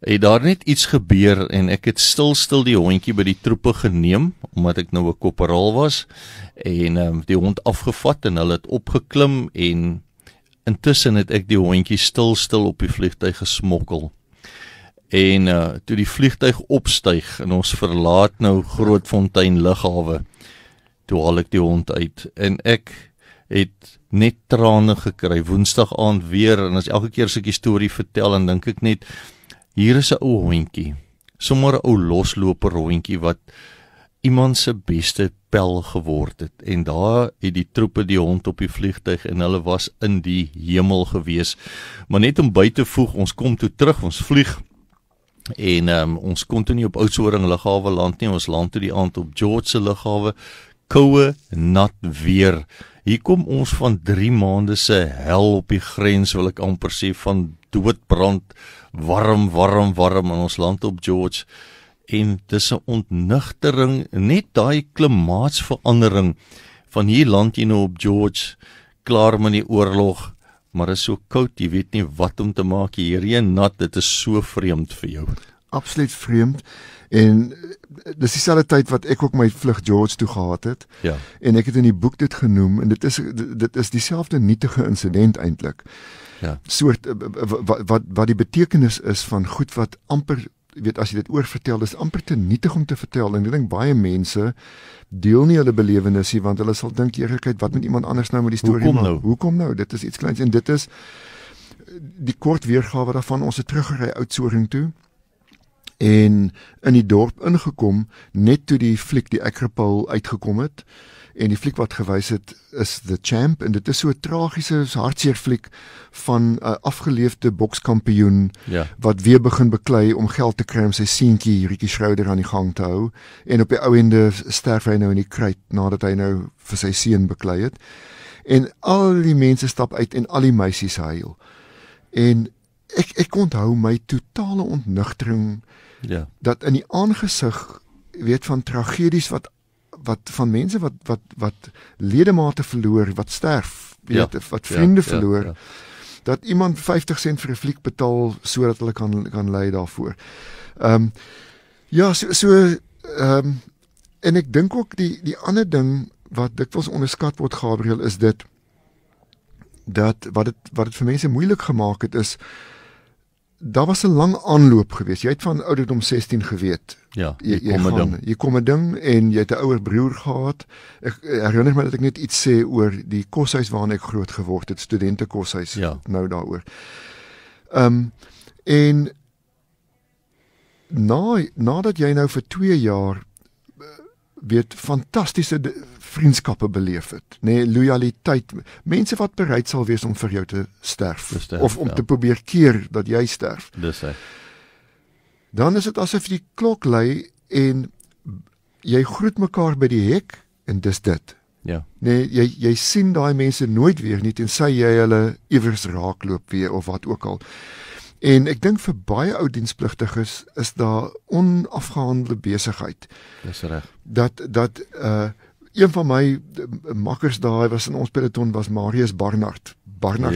het daar net iets gebeur, en ek het stil die hondjie by die troepe geneem, omdat ek nou 'n korporaal was, en die hond afgevat, en hulle het opgeklim, en intussen het ek die hondjie stil op die vliegtuig gesmokkel. En toe die vliegtuig opstyg, en ons verlaat nou Grootfontein lughawe, toe haal ek die hond uit, en ek het net trane gekry, Woensdag aand weer, en as elke keer as ek die storie vertel, en dink ek net, hier is 'n ou hondjie, sommer 'n ou losloper hondjie, wat iemand se beste pel geword het, en daar het die troepe die hond op die vliegtuig, en hulle was in die hemel gewees. Maar net om by te voeg, ons kom toe terug, ons vlieg, en ons kon toe nie op Oudtshoorn lughawe land nie, ons land toe die aand op George se lughawe, koue, nat weer. Hier kom ons van 3 maande se hel op die grens, wil ek amper sê, van doodbrand, warm, en ons land op George, en dis 'n ontnigtering, net daai klimaatsverandering, van hier land jy nou op George, klaar met die oorlog, maar is so koud, jy weet nie wat om te maak, hier reën nat, dit is so vreemd vir jou. Absoluut vreemd, en dis dieselfde tyd wat ek ook my vlug George toe gehad het, ja. En ek het in die boek dit genoem, en dit is dieselfde nietige insident eintlik, ja. Soort, wat die betekenis is van goed wat amper, weet, as jy dit oorvertel, is amper te nietig om te vertel, en ek dink baie mense deel nie hulle belewenis nie, want hulle sal dink, eerlikheid, wat moet iemand anders nou met die storie maak? Hoekom nou? Dit is iets kleins, en dit is die kort weergawe daarvan, ons het teruggery Oudtshoorn toe en in die dorp ingekom net toe die fliek die Acropole uitgekom het. En die fliek wat gewys het is The Champ en dit is so 'n tragiese hartseer fliek van 'n afgeleefde bokskampioen wat weer begin beklei om geld te kry om sy seentjie Ricky Schrouder aan die gang te hou en op die ou ende sterf hy nou in die kruit nadat hy nou vir sy seun beklei het. En al die mense stap uit en al die meisies huil. En ek onthou my totale ontnugtering dat in die aangesig van tragedies wat van mense wat ledemate verloor, wat sterf, wat vriende verloor, dat iemand 50 sent vir 'n fliek betaal sodat hulle kan lei daarvoor. En ek dink ook die ander ding wat dikwels onderskat word, Gabriel, is dit dat wat dit vir mense moeilik gemaak het is daar was 'n lang aanloop geweest. Jy het van ouderdom 16 geweet. Ja, jy kom 'n ding en jy het 'n ouer broer gehad. Ek herinner my dat ek net iets sê oor die koshuis waarin ek groot geword het, studentekoshuis, nou daaroor. En nadat jy nou vir 2 jaar fantastiese vriendskappe beleef het, loyaliteit, mense wat bereid sal wees om vir jou te sterf of om te probeer keer dat jy sterf. Dis hy. Dan is dit asof die klok lui en jy groet mekaar by die hek en dis dit. Ja. Jy sien daai mense nooit weer nie tensy jy hulle iewers raakloop weer of wat ook al. En ek dink vir baie ou dienspligtiges is daar onafgehandelde besigheid. Dis reg. Dat een van my makkers daai was in ons peloton was Marius Barnard. Wat nou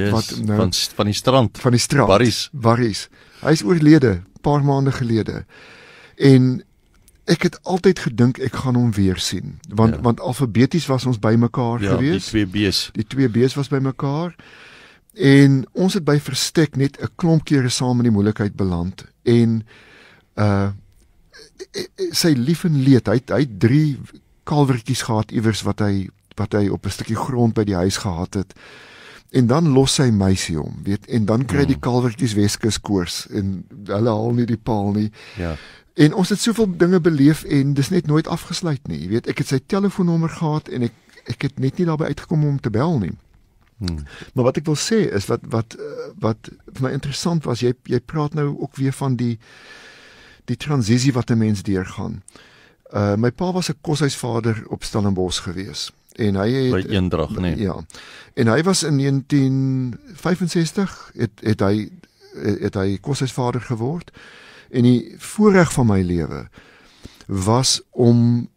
van die strand. Van die strand. Barries. Hy is oorlede paar maande gelede. En ek het altyd gedink ek gaan hom weer sien. Want alfabeties was ons bymekaar gewees. Die twee B's was bymekaar. En ons het by verstek net 'n klomp kere saam in die moeilikheid beland en sy lief en leed, hy het 3 kalwertjies gehad iewers wat hy op 'n stukkie grond by die huis gehad het. En dan los sy meisie hom, en dan kry die kalwertjies Weskus koors en hulle haal nie die paal nie. Ja. En ons het soveel dinge beleef en dis net nooit afgesluit nie. Ek het sy telefoonnommer gehad en ek het net nie daarby uitgekom om te bel nie. Maar wat ek wil sê is wat vir my interessant was, jy praat nou ook weer van die transisie wat 'n mens deurgaan. My pa was 'n koshuisvader op Stellenbosch gewees en hy het by Eendrag, nee. Ja. En hy was in 1965 het hy koshuisvader geword en die voorreg van my lewe was om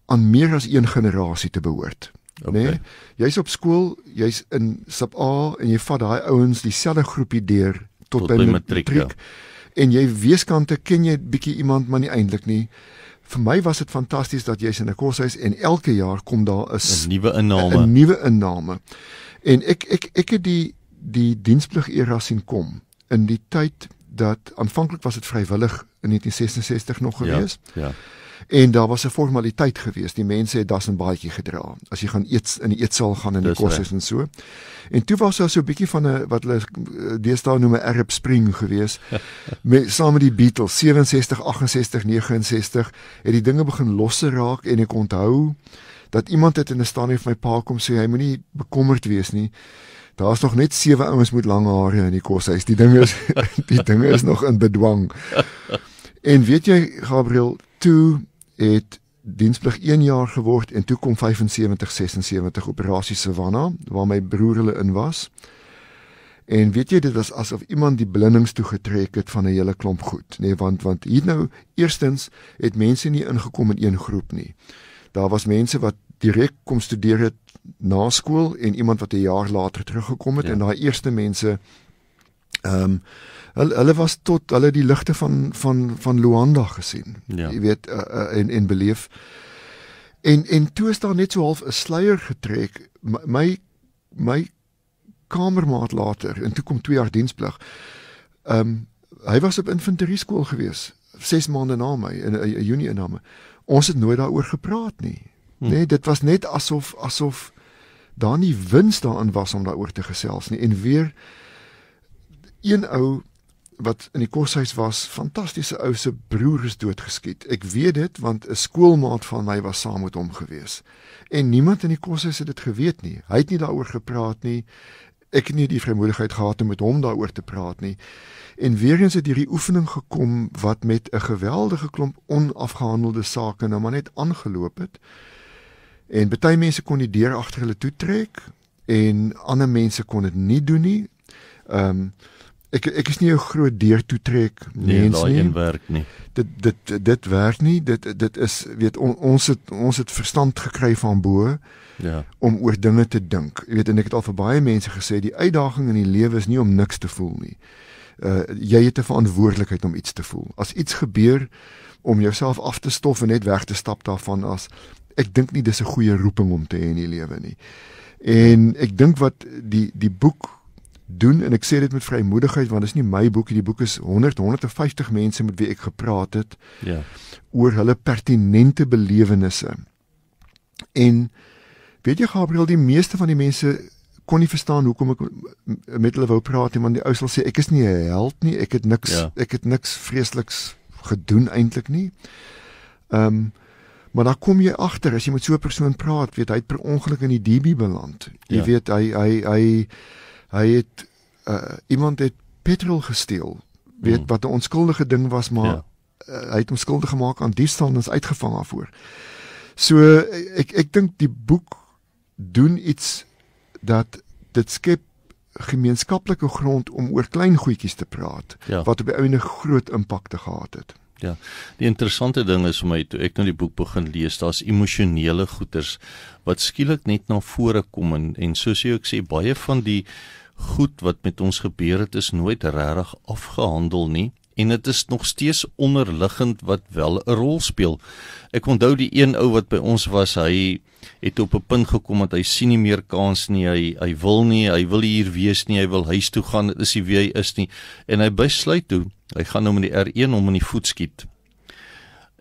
aan meer as een generasie te behoort. Okay. Jy's op skool, jy's in sub A en jy vat daai ouens dieselfde groepie deur tot by matriek. En jy weeskante ken jy bietjie iemand maar nie eintlik nie. Vir my was dit fantasties dat jy's in 'n koshuis en elke jaar kom daar 'n nuwe inname. En ek het die diensplig era sien kom in die tyd dat aanvanklik was dit vrywillig in 1966 nog gewees. Ja. En daar was 'n formaliteit geweest. Die mense het das en baadjie gedra. As jy gaan eet in die eetsaal gaan in die koshuis en so. En toe was daar so 'n bietjie van 'n wat hulle deesdae noem 'n Arab Spring geweest. Saam met die Beatles 67, 68, 69 het die dinge begin los raak en ek onthou dat iemand het in 'n stadium vir my pa kom sê hy moenie bekommerd wees nie. Daar's nog net 7 ouens met lang hare in die koshuis. Die dinge is nog in bedwang. En weet jy, Gabriel, toe het diensplig 1 jaar geword en toe kom 75, 76 operasie Savannah waar my broer hulle in was. En weet jy, dit was asof iemand die blindings toegetrek het van 'n hele klomp goed, want hier nou eerstens het mense nie ingekom in een groep nie. Daar was mense wat direk kom studeer het na skool en iemand wat 'n jaar later teruggekom het en daai eerste mense hulle was tot hulle die ligte van Luanda gesien. Jy weet en beleef. En toe is daar net so half 'n sluier getrek. My kamermaat later en toe kom 2 jaar diensplig. Hy was op infanterieskool gewees 6 maande na my in Junie na my. Ons het nooit daaroor gepraat nie. Nee, dit was net asof daar nie wins daarin was om daaroor te gesels nie. En weer een ou wat in die koshuis was, fantastiese ou se broer is doodgeskiet. Ek weet dit want 'n skoolmaat van my was saam met hom gewees. En niemand in die koshuis het dit geweet nie. Hy het nie daaroor gepraat nie. Ek het nie die vrymoedigheid gehad om met hom daaroor te praat nie. En weer eens het hierdie oefening gekom wat met 'n geweldige klomp onafgehandelde sake nou maar net aangeloop het. En baie mense kon die deur agter hulle toetrek en ander mense kon dit nie doen nie. Ek is nie 'n groot deur toetrek mens nie. Nee, werk nie. Dit werk nie. Dit is weet ons het verstand gekry van bo. Ja. Om oor dinge te dink. Jy weet, en ek het al vir baie mense gesê, die uitdaging in die lewe is nie om niks te voel nie. Jy het 'n verantwoordelikheid om iets te voel. As iets gebeur, om jouself af te stof en net weg te stap daarvan ek dink nie dis 'n goeie roeping om te hê in die lewe nie. En ek dink wat die boek doen, en ek sê dit met vrymoedigheid, want dit is nie my boek, die boek is 150 mense met wie ek gepraat het, oor hulle pertinente belewennisse. En weet jy, Gabriel, die meeste van die mense kon nie verstaan hoekom ek met hulle wou praat nie, want die ou sal sê, ek is nie 'n held nie, ek het niks vreesliks gedoen eintlik nie. Maar daar kom jy agter, as jy met so 'n persoon praat, weet hy het per ongeluk in die DB beland. Jy weet, hy het iemand het petrol gesteel, weet wat 'n onskuldige ding was, maar hy het hom skuldig gemaak aan diefstal en is uitgevang daarvoor. So ek dink die boek doen iets dat dit skep gemeenskaplike grond om oor klein goedjies te praat, wat op die einde groot impakte gehad het. Ja, die interessante ding is vir my, toe ek nou die boek begin lees, daar's emosionele goeters wat skielik net na vore kom en soos ek sê, baie van die goed wat met ons gebeur het, is nooit regtig afgehandel nie, en dit is nog steeds onderliggend wat wel 'n rol speel. Ek onthou die een ou wat by ons was, hy het op 'n punt gekom dat hy sien nie meer kans nie, hy wil nie, hy wil hier wees nie, hy wil huis toe gaan, dit is nie wie hy is nie, en hy besluit toe, hy gaan nou met die R1 om in die voet skiet.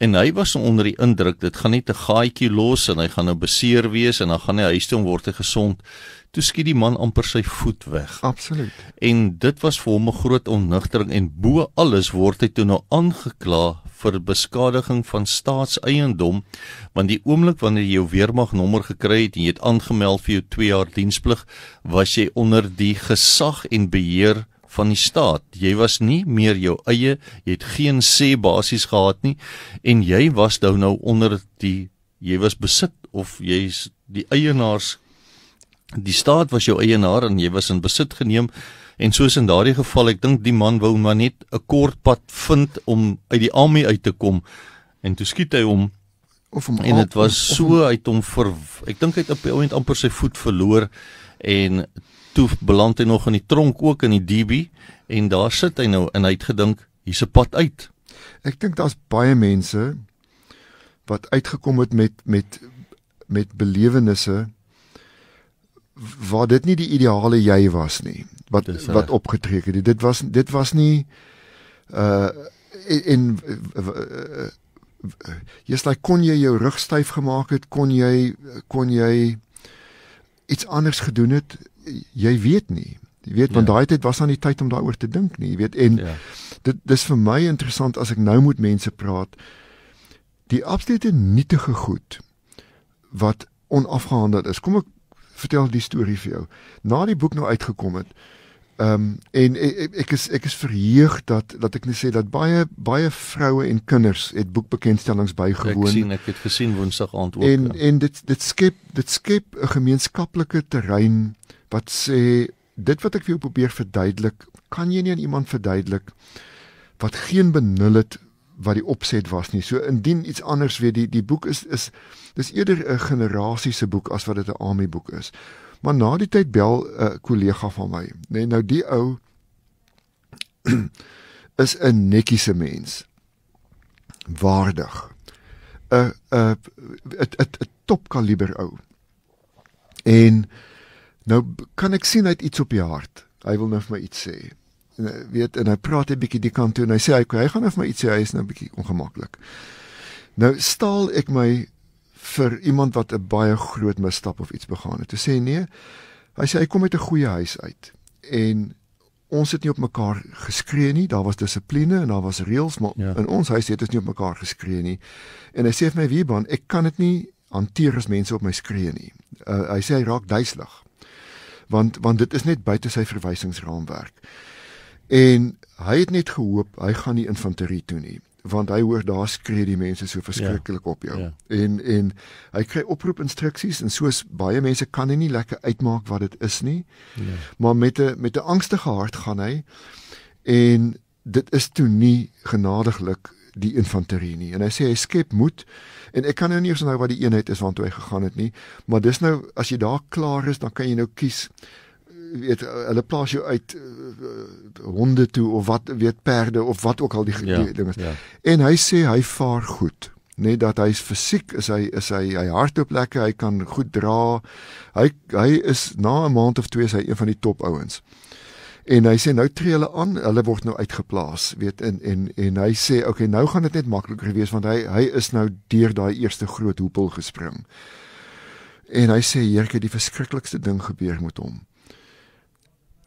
En hy was onder die indruk, dit gaan net 'n gaatjie los, en hy gaan nou beseer wees, en dan gaan hy huis toe en word hy gesond. Toe skiet die man amper sy voet weg. Absoluut. En dit was vir hom 'n groot onnigtering, en bo alles word hy toe nou aangekla vir beskadiging van staatseiendom, want die oomblik wanneer jy jou weermagnommer gekry het en jy het aangemeld vir jou 2 jaar diensplig, was jy onder die gesag en beheer van die staat. Jy was nie meer jou eie, jy het geen sê basies gehad nie, en jy was nou onder jy was besit, of jy is die eienaars, die staat was jou eienaar, en jy was in besit geneem, en soos in daardie geval, ek dink die man wou maar net 'n kort pad vind om uit die army uit te kom, en toe skiet hy hom, en dit was so uit hom ek dink hy het op die oomblik amper sy voet verloor, en toe beland hy nog in die tronk ook in die DB, en daar sit hy nou, en hy het gedink, hier's 'n pad uit. Ek dink daar's baie mense wat uitgekom het met belewennisse waar dit nie die ideale jy was nie, wat opgetrek het. Dit was nie jy's like, kon jy jou rug styf gemaak het, kon jy iets anders gedoen het, jy weet nie. Jy weet, want daai tyd was aan die tyd om daaroor te dink nie, jy weet, en dit is vir my interessant as ek nou met mense praat, die absolute nietige goed wat onafgehandeld is. Kom ek vertel die storie vir jou. Na die boek nou uitgekom het, en ek is verheug dat ek net sê dat baie vroue en kinders het boekbekendstellings bygewoon. Ek het gesien Woensdag aand ook. En dit skep 'n gemeenskaplike terrein wat sê, dit wat ek vir jou probeer verduidelik, kan jy nie aan iemand verduidelik wat geen benul het wat die opset was nie. So indien iets anders weet, die boek dis eerder 'n generasiese boek as wat dit 'n army boek is. Maar na die tyd bel 'n kollega van my. Nee, nou die ou is 'n netjiese mens. Waardig. 'n topkaliber ou. En nou kan ek sien hy het iets op die hart. Hy wil nou vir my iets sê. En hy praat 'n bietjie die kant toe en hy sê hy gaan nou vir my iets sê, hy is nou 'n bietjie ongemaklik. Nou staal ek my vir iemand wat 'n baie groot misstap of iets begaan het. Toe sê nee, hy sê hy kom uit 'n goeie huis uit. En ons het nie op mekaar geskree nie, daar was dissipline en daar was reëls, maar in ons huis het ons nie op mekaar geskree nie. En hy sê vir my, Wiebaan, ek kan dit nie hanteer as mense op my skree nie. Hy sê hy raak duiselig. Want dit is net buite sy verwysingsraamwerk. En hy het net gehoop, hy gaan nie infanterie toe nie. Want hy hoor daar skree die mense so verskriklik op jou. Ja. En hy kry oproepinstruksies en soos baie mense kan hy nie lekker uitmaak wat dit is nie. Ja. Maar met 'n angstige hart gaan hy en dit is toe nie genadiglik die infanterie nie. En hy sê hy skep moed en ek kan nou nie eens onthou wat die eenheid is waartoe hy gegaan het nie, maar dis nou as jy daar klaar is, dan kan jy nou kies weet hulle plaas jou uit honde toe of wat weet perde of wat ook al die ding is. Ja. En hy sê hy vaar goed. Net dat hy fisiek is hy hardloop lekker, hy kan goed dra. Hy is na 'n maand of 2 is hy een van die top ouens. En hy sê nou tree hulle aan, hulle word nou uitgeplaas, weet en hy sê okay, nou gaan dit net makliker wees want hy is nou deur daai eerste groot hoepel gespring. En hy sê Heertjie, die verskriklikste ding gebeur met hom.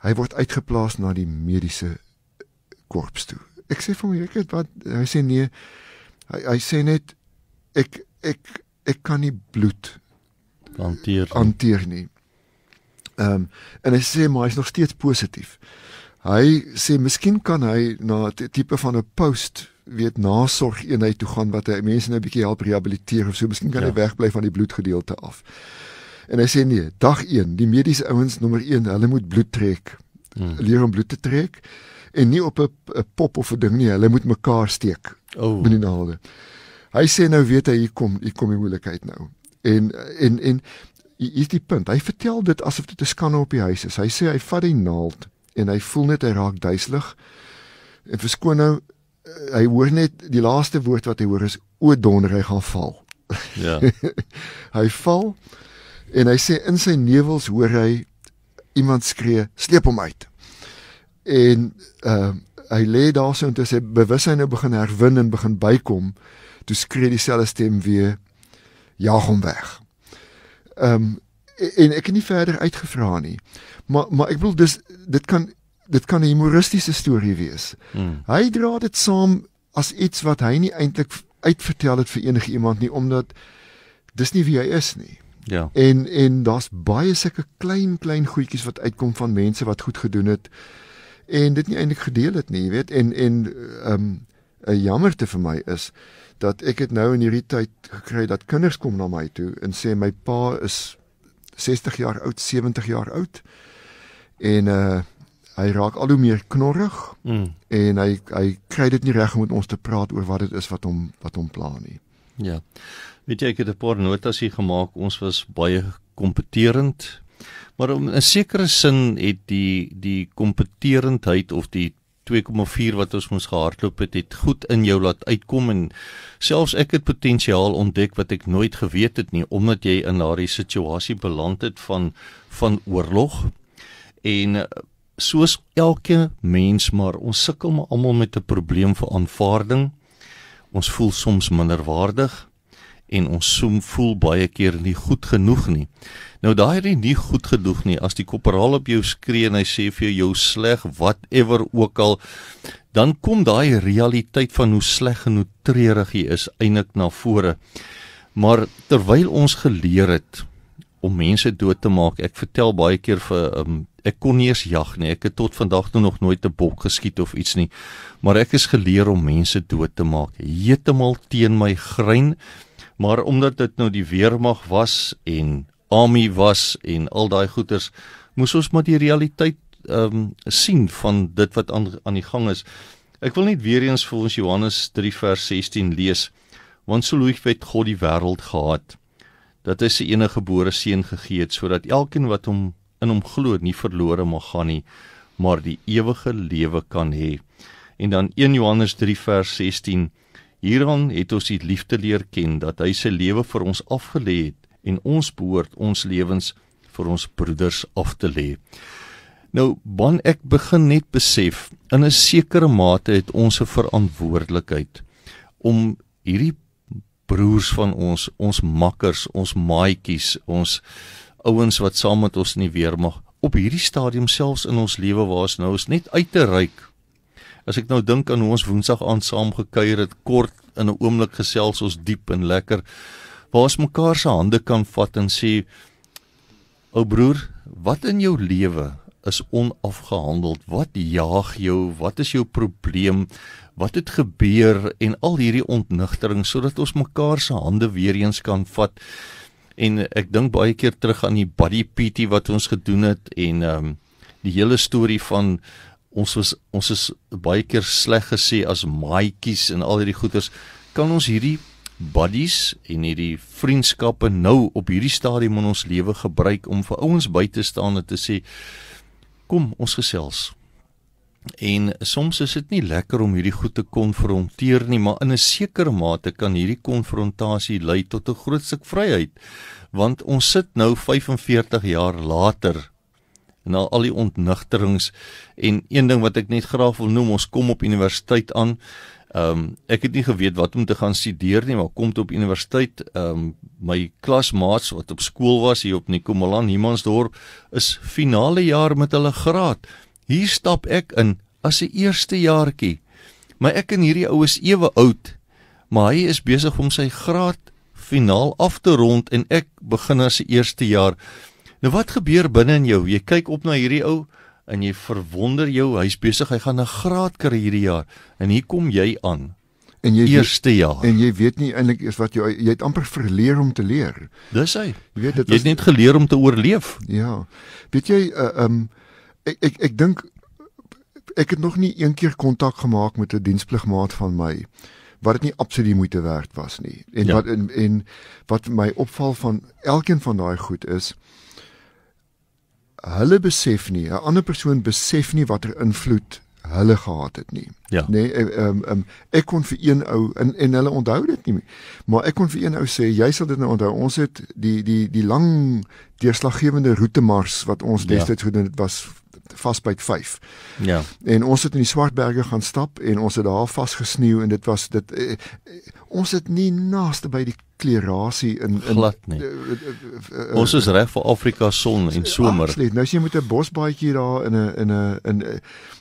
Hy word uitgeplaas na die mediese korps toe. Ek sê vir hom, wat? Hy sê nee. Hy sê net ek kan nie bloed hanteer nie. En hy sê maar hy's nog steeds positief. Hy sê miskien kan hy na 'n tipe van 'n post weet nasorgeenheid toe gaan wat hy mense nou 'n bietjie help rehabiliteer of so. Miskien kan hy wegbly van die bloedgedeelte af. En hy sê nee, dag 1, die mediese ouens nommer 1, hulle moet bloed trek. Leer om bloed te trek en nie op 'n pop of 'n ding nie, hulle moet mekaar steek met die naalde. Hy sê nou weet hy hier kom die moeilikheid nou. En hier is die punt. Hy vertel dit asof dit 'n skande op die huis is. Hy sê hy vat die naald en hy voel net hy raak duiselig. En verskoon nou, hy hoor net die laaste woord wat hy hoor is o donder, hy gaan val. Ja. Hy val en hy sê in sy nevels hoor hy iemand skree, sleep hom uit. En hy lê daar so en toe sy bewussyn nou begin herwin en begin bykom, toe skree dieselfde stem weer, jaag hom weg. En ek het nie verder uitgevra nie. Maar ek bedoel dit kan 'n humoristiese storie wees. Hy dra dit saam as iets wat hy nie eintlik uitvertel het vir enige iemand nie, omdat dis nie wie hy is nie. Ja. En daar's baie sulke klein goedjies wat uitkom van mense wat goed gedoen het en dit nie eintlik gedeel het nie, weet. En 'n jammerte vir my is dat ek het nou in hierdie tyd gekry dat kinders kom na my toe en sê my pa is 60 jaar oud, 70 jaar oud en hy raak al hoe meer knorrig en hy kry dit nie reg om met ons te praat oor wat dit is wat hom pla nie. Ja. Weet jy, ek het 'n paar notas hier gemaak. Ons was baie kompeterend, maar in 'n sekere sin het die kompeterendheid of die 2,4 wat ons moes gehardloop het goed in jou laat uitkom en selfs ek het potensiaal ontdek wat ek nooit geweet het nie, omdat jy in daardie situasie beland het van oorlog. En soos elke mens, maar ons sukkel maar almal met 'n probleem vir aanvaarding. Ons voel soms minderwaardig en ons voel baie keer nie goed genoeg nie. Nou daai nie goed genoeg nie, as die korporaal op jou skree en hy sê vir jou sleg, whatever ook al, dan kom daai realiteit van hoe sleg en hoe treurig jy is eintlik na vore. Maar terwyl ons geleer het om mense dood te maak, ek vertel baie keer vir ek kon nie eens jag nie, ek het tot vandag toe nog nooit 'n bok geskiet of iets nie, maar ek is geleer om mense dood te maak, heeltemal teen my grein, maar omdat dit nou die weermag was en army was en al daai goeters, moes ons maar die realiteit sien van dit wat aan die gang is. Ek wil net weer eens vir ons Johannes 3 vers 16 lees, want so lief het God die wêreld gehad, dat hy sy enige gebore seun gegee het, sodat elkeen wat in hom glo nie verlore mag gaan nie, maar die ewige lewe kan hê. En dan 1 Johannes 3 vers 16, hieraan het ons die liefde leer ken, dat hy sy lewe vir ons afgelê het, en ons behoort ons lewens vir ons broeders af te lê. Nou, ek begin net besef, in 'n sekere mate het ons 'n verantwoordelikheid om hierdie broers van ons makkers, ons maatjies, ons ouens wat saam met ons in die weermag, op hierdie stadium selfs in ons lewe waar ons nou is net uit te reik. As ek nou dink aan hoe ons Woensdag aand saam gekuier het, kort in 'n oomblik gesels ons diep en lekker, waar ons mekaar se hande kan vat en sê, ou broer, wat in jou lewe is onafgehandeld? Wat jaag jou? Wat is jou probleem? Wat het gebeur? En al hierdie ontnigtering, sodat ons mekaar se hande weer eens kan vat. En ek dink baie keer terug aan die Buddy PT wat ons gedoen het, en die hele storie van ons is baie keer sleg gesê as maatjies en al hierdie goeters. Kan ons hierdie buddies en hierdie vriendskappe nou op hierdie stadium in ons lewe gebruik om vir ouens by te staan en te sê, kom, ons gesels. En soms is dit nie lekker om hierdie goed te konfronteer nie, maar in 'n sekere mate kan hierdie konfrontasie lei tot 'n groot stuk vryheid, want ons sit nou 45 jaar later, na al die ontnigterings, en een ding wat ek net graag wil noem, ons kom op universiteit aan. Ek het nie geweet wat om te gaan studeer nie, maar kom op universiteit, my klasmaats wat op skool was, hier op Nikomalan, Humansdorp, is finale jaar met hulle graad. Hier stap ek in, as 'n eerstejaartjie, maar ek en hierdie ou is ewe oud, maar hy is besig om sy graad finaal af te rond, en ek begin as 'n eerste jaar. Nou wat gebeur binne in jou? Jy kyk op na hierdie ou, en jy verwonder jou, hy's besig, hy gaan 'n graad kry hierdie jaar, en hier kom jy aan, en jy eerste jaar. En jy weet nie eintlik eers wat jy het amper verleer om te leer. Dis hy. Jy weet, jy het net geleer om te oorleef. Ja, weet jy, ek dink, ek het nog nie een keer kontak gemaak met 'n dienspligmaat van my, wat dit nie absoluut moeite werd was nie. En, ja. Wat my opval van elkeen van daai goed is, hulle besef nie, 'n ander persoon besef nie watter invloed hulle gehad het nie. Ja. Nee, ek kon vir een ou, en hulle onthou dit nie, maar ek kon vir een ou sê, jy sal dit nou onthou, ons het die lang deurslaggewende roetemars wat ons destyds gedoen het, was Vasbyt 5. Ja. En ons het in die Swartberge gaan stap, en ons het daar vasgesneeu, en dit was ons het nie naaste by die klerasie in glad nie. Ons is reg vir Afrika son en somer. Absoluut. Nou as jy met 'n bosbaadjie daar in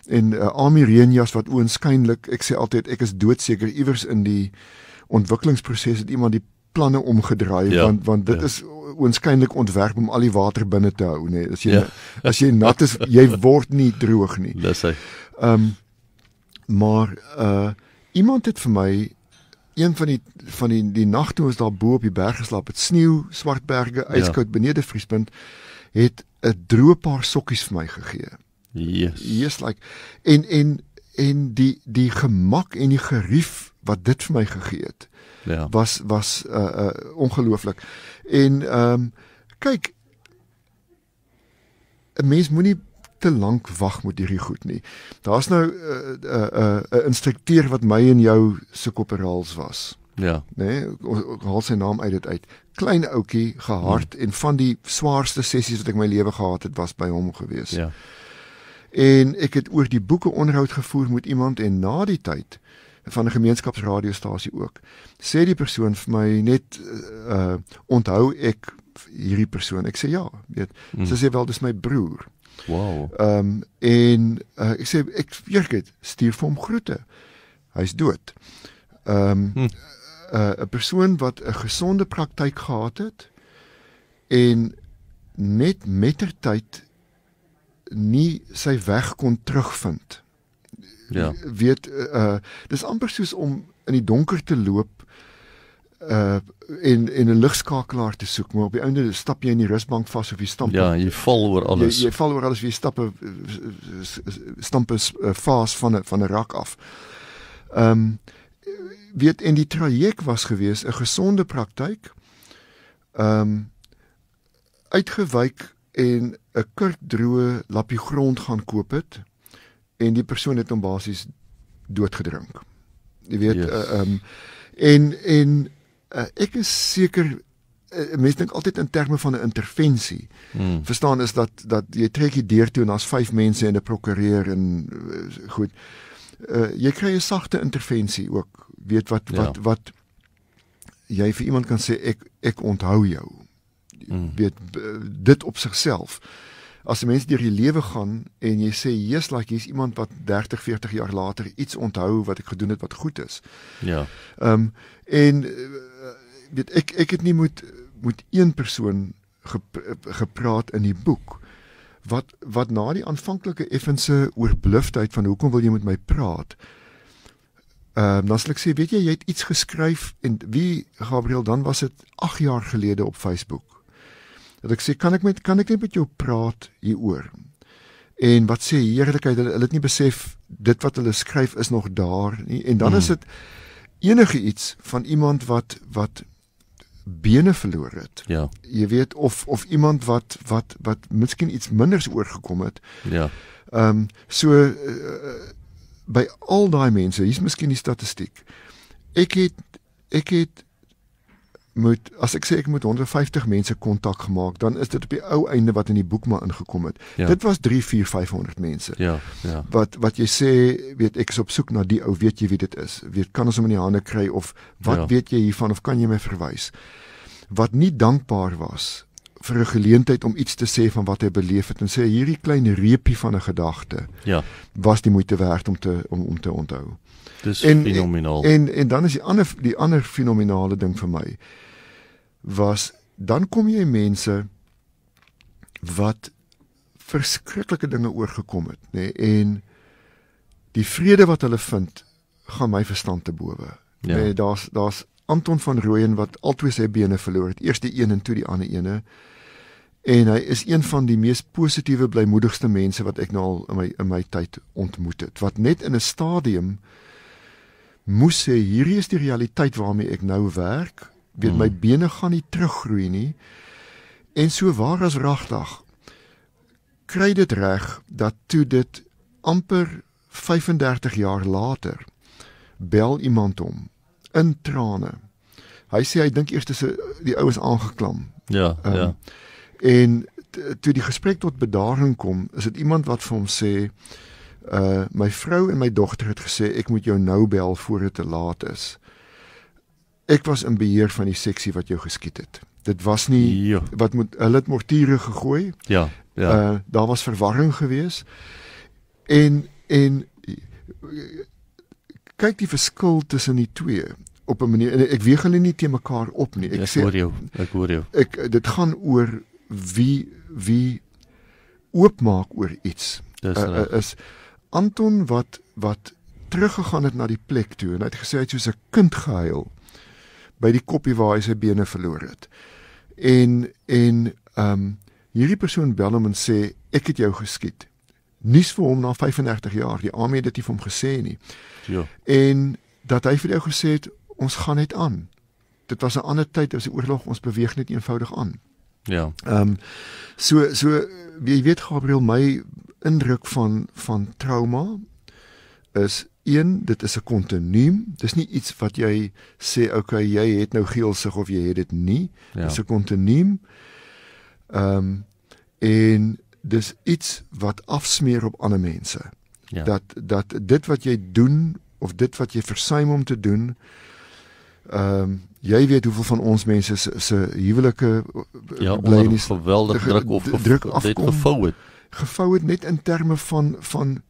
'n army reënjas wat oënskynlik, ek sê altyd, ek is doodseker iewers in die ontwikkelingsproses het iemand die planne omgedraai, want dit is oënskynlik ontwerp om al die water binne te hou, nee. As jy nat is, jy word nie droog nie. Dis hy. Maar iemand het vir my een van die nag toe ons daar bo op die berg geslaap het, sneeu, Swartberge, ijskoud benede vriespunt, het 'n droë paar sokkies vir my gegee. Yes, like, en die gemak en die gerief wat dit vir my gegee het, was ongelooflik. En kyk, 'n mens moenie te lank wag met hierdie goed nie. Daar's nou 'n instrukteur wat my en jou se koperals was. Ja. Nee, ek haal sy naam uit dit uit. Klein ouetjie, gehard, en van die swaarste sessies wat ek my lewe gehad het, was by hom gewees. Ja. En ek het oor die boeke onderhoud gevoer met iemand, en na die tyd van 'n gemeenskapsradiostasie ook, sê die persoon vir my net, onthou ek hierdie persoon? Ek sê ja, weet. Sy sê wel, dis my broer. Wow. En ek sê, ek stuur vir hom groete. Hy's dood. 'n persoon wat 'n gesonde praktyk gehad het, en net mettertyd nie sy weg kon terugvind. Ja. Weet, dis amper soos om in die donker te loop, en 'n ligskakelaar te soek, maar op die einde stap jy in die rusbank vas, of jy stamp. Ja, jy val oor alles. Jy val oor alles, jy stamp 'n vaas van 'n rak af. Weet, en die traject was gewees, 'n gesonde praktyk, uitgewyk en 'n kurkdroë lappie grond gaan koop het, en die persoon het hom basies doodgedrink. Jy weet, yes. Ek is seker, mense dink altyd in terme van 'n intervensie. Verstaan is dat jy trek die deur toe en daar's 5 mense en 'n prokureur en goed. Jy kry 'n sagte intervensie ook. Weet wat jy vir iemand kan sê, ek onthou jou. Weet, dit op sigself. as 'n mens deur die lewe gaan en jy sê yes, like hier's iemand wat 30, 40 jaar later iets onthou wat ek gedoen het wat goed is. Ja. En weet ek het nie met een persoon gepraat in die boek wat na die aanvanklike effense oorblufheid van hoekom wil jy met my praat, dan sal ek sê, weet jy het iets geskryf, en wie, Gabriel, dan was dit 8 jaar gelede op Facebook, dat ek sê, kan ek net met jou praat hieroor, en wat sê heerlikheid, hulle het nie besef, dit wat hulle skryf is nog daar nie, en dan is dit enige iets van iemand wat bene verloor het. Ja. Jy weet, of iemand wat miskien iets minders oorgekom het. Ja. By al daai mense, hier's miskien die statistiek. Ek het as ek sê ek moet 150 mense kontak gemaak, dan is dit op die ou einde wat in die boek maar ingekom het. Ja. Dit was 3, 4, 500 mense. Ja. Wat jy sê, weet ek is op soek na die ou, weet jy wie dit is? Kan ons hom in die hande kry, of wat weet jy hiervan, of kan jy my verwys? Wat nie dankbaar was vir 'n geleentheid om iets te sê van wat hy beleef het, en sê hierdie klein reepie van 'n gedagte was die moeite werd om te onthou. Dis fenomenaal. En dan is die ander fenomenale ding vir my was, dan kom jy mense wat verskriklike dinge oorgekom het, nê, en die vrede wat hulle vind gaan my verstand te bowe. Ja. Nee, daar's Anton van Rooyen wat albei sy bene verloor het, eers die een en toe die ander ene, en hy is een van die mees positiewe, blymoedigste mense wat ek nou al in my tyd ontmoet het, wat net in 'n stadium moes sê, hierdie is die realiteit waarmee ek nou werk, weet my bene gaan nie teruggroei nie, en so waar as ragdag kry dit reg, dat toe dit amper 35 jaar later bel iemand hom in trane. Hy sê hy dink eers die ou is aangeklam. Ja. En toe die gesprek tot bedaring kom, is dit iemand wat vir hom sê, my vrou en my dogter het gesê, ek moet jou nou bel voor dit te laat is. Ek was in beheer van die seksie wat jou geskiet het. Dit was nie, hulle het mortiere gegooi. Ja. Daar was verwarring gewees. En kyk die verskil tussen die twee op 'n manier, en ek weeg hulle nie teen mekaar op nie. Ek hoor jou. Dit gaan oor wie oopmaak oor iets. Is Anton wat teruggegaan het na die plek toe, en hy het gesê hy het soos 'n kind gehuil by die koppie waar hy sy bene verloor het. En hierdie persoon bel hom en sê, ek het jou geskiet. Nuus vir hom na 35 jaar, die armee het dit nie vir hom gesê nie. Ja. En dat hy vir jou gesê het, ons gaan net aan. Dit was 'n ander tyd, dit was 'n oorlog, ons beweeg net eenvoudig aan. Ja. So jy weet, Gabriel, my indruk van trauma is, dit is 'n kontinuum. Dis nie iets wat jy sê, okay, jy het nou geelsig of jy het dit nie. Dis 'n kontinuum. En dis iets wat afsmeer op ander mense. Ja. Dat dit wat jy doen, of dit wat jy versuim om te doen, jy weet hoeveel van ons mense se huwelike bly nie geweldig druk afkom, gevou het net in terme van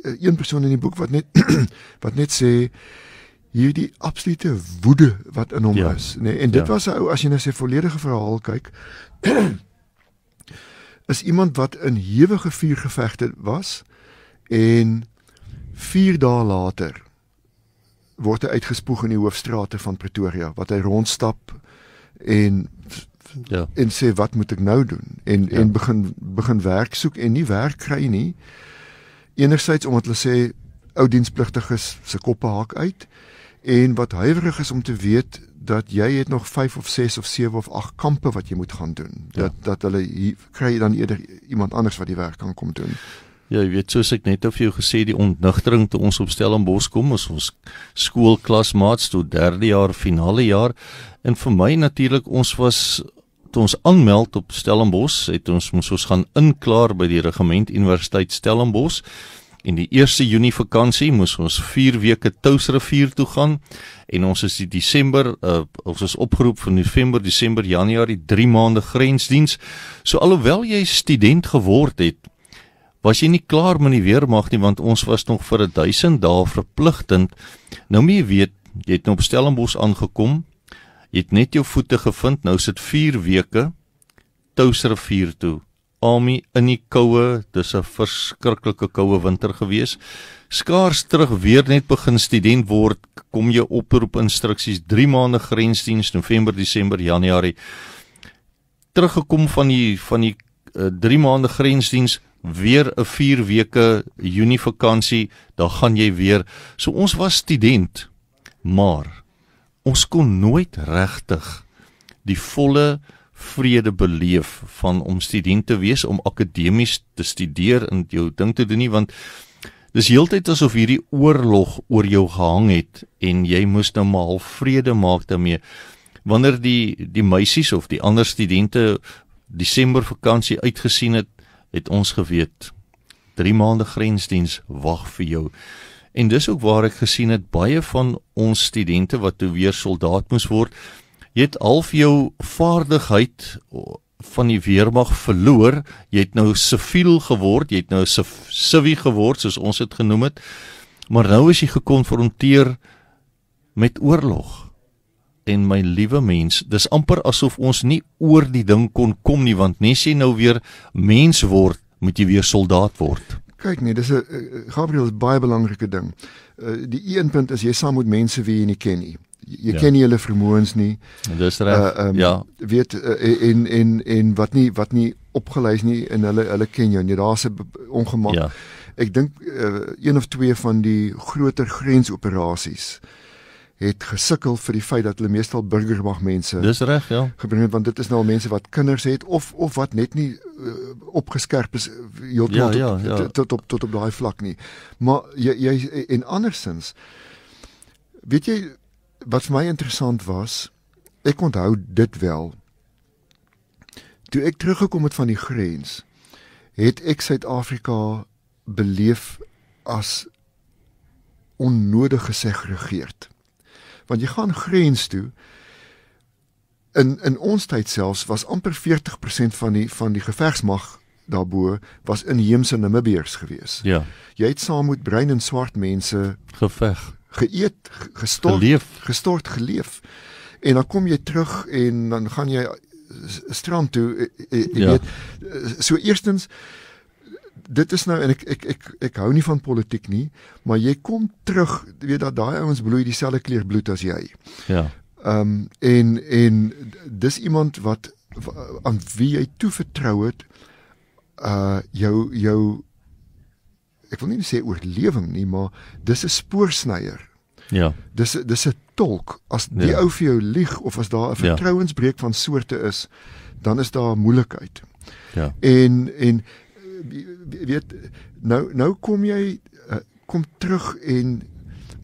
een persoon in die boek wat net sê, hierdie absolute woede wat in hom is, nee, en dit was 'n ou, as jy na sy volledige verhaal kyk, is iemand wat in hewige vuurgevegte was, en 4 dae later word hy uitgespoeg in die hoofstrate van Pretoria, wat hy rondstap en sê, wat moet ek nou doen? En begin werk soek, en nie werk kry nie. Enerzijds omdat hulle sê, ou dienspligtiges se koppe haak uit, en wat huiwerig is om te weet, dat jy het nog 5 of 6 of 7 of 8 kampe wat jy moet gaan doen. Dat hulle kry dan eerder iemand anders wat die werk kan kom doen. Ja, jy weet, soos ek net vir jou gesê, die ontnigtering toe ons op Stellenbosch kom, is ons skoolklasmaats toe 3de jaar, finale jaar, en vir my natuurlik, toe ons aanmeld op Stellenbosch, moes ons gaan inklaar by die Regiment Universiteit Stellenbosch, En die 1 Junie vakansie moes ons 4 weke Touwsrivier toe gaan en ons is die Desember, ons is opgeroep vir November, Desember, Januarie 3 maande grensdiens. So alhoewel jy student geword het, was jy nie klaar met die weermag nie, want ons was nog vir 1000 dae verpligtend. Nou moet jy weet, jy het nou op Stellenbosch aangekom, jy het net jou voete gevind, nou sit 4 weke Touwsrivier toe. Army in die koue, dis 'n verskriklike koue winter gewees. Skaars terug weer net begin student word, kom jy oproep instruksies, 3 maande grensdiens, November, Desember, Januarie. Teruggekom van die 3 maande grensdiens, weer 'n 4 weke Junie vakansie, dan gaan jy weer. So ons was student, maar ons kon nooit regtig die volle vrede beleef van om student te wees, om akademies te studeer en jou ding te doen nie, want dis heeltyd asof hierdie oorlog oor jou gehang het en jy moes nou maar half vrede maak daarmee. Wanneer die meisies of die ander studente Desember vakansie uitgesien het, het ons geweet 3 maande grensdiens wag vir jou. En dis ook waar ek gesien het, baie van ons studente wat toe weer soldaat moes word, jy het half jou vaardigheid van die weermag verloor, jy het nou siviel geword, jy het nou civi geword, soos ons het genoem het, maar nou is jy gekonfronteer met oorlog. En my liewe mens, dis amper asof ons nie oor die ding kon kom nie, want nes jy nou weer mens word, moet jy weer soldaat word. Kyk nee, dis 'n Gabriel, is baie belangrike ding. Die een punt is, jy saam met mense wie jy nie ken nie. Jy ken nie hulle vermoëns nie. Dis reg. Ja. Weet en wat nie opgelys nie en hulle ken jou nie. Daar's 'n ongemak. Ja. Ek dink 1 of 2 van die groter grensoperasies het gesukkel vir die feit dat hulle meestal burgermagmense Dis reg, ja. gebring het, want dit is nou al mense wat kinders het of wat net nie opgeskerp is tot op daai vlak nie. Maar jy en andersins, weet jy wat vir my interessant was, ek onthou dit wel. Toe ek teruggekom het van die grens, het ek Suid-Afrika beleef as onnodig gesegregeerd. Want jy gaan grens toe, in ons tyd selfs, was amper 40% van die gevegsmag daarbo, was inheemse Namibiërs gewees. Ja. Jy het saam met bruin en swart mense geveg, geëet, gestort geleef. En dan kom jy terug en dan gaan jy strand toe, jy weet, so eerstens, dit is nou, en ek hou nie van politiek nie, maar jy kom terug, weet dat daai ouens bloei dieselfde kleur bloed as jy. Ja. En dis iemand aan wie jy toe vertrou het, jou ek wil nie sê oorlewing nie, maar dis 'n spoorsnyer. Ja. Dis 'n tolk. As die ou vir jou lieg of as daar 'n vertrouensbreuk van soorte is, dan is daar moeilikheid. Ja. En weet nou kom terug en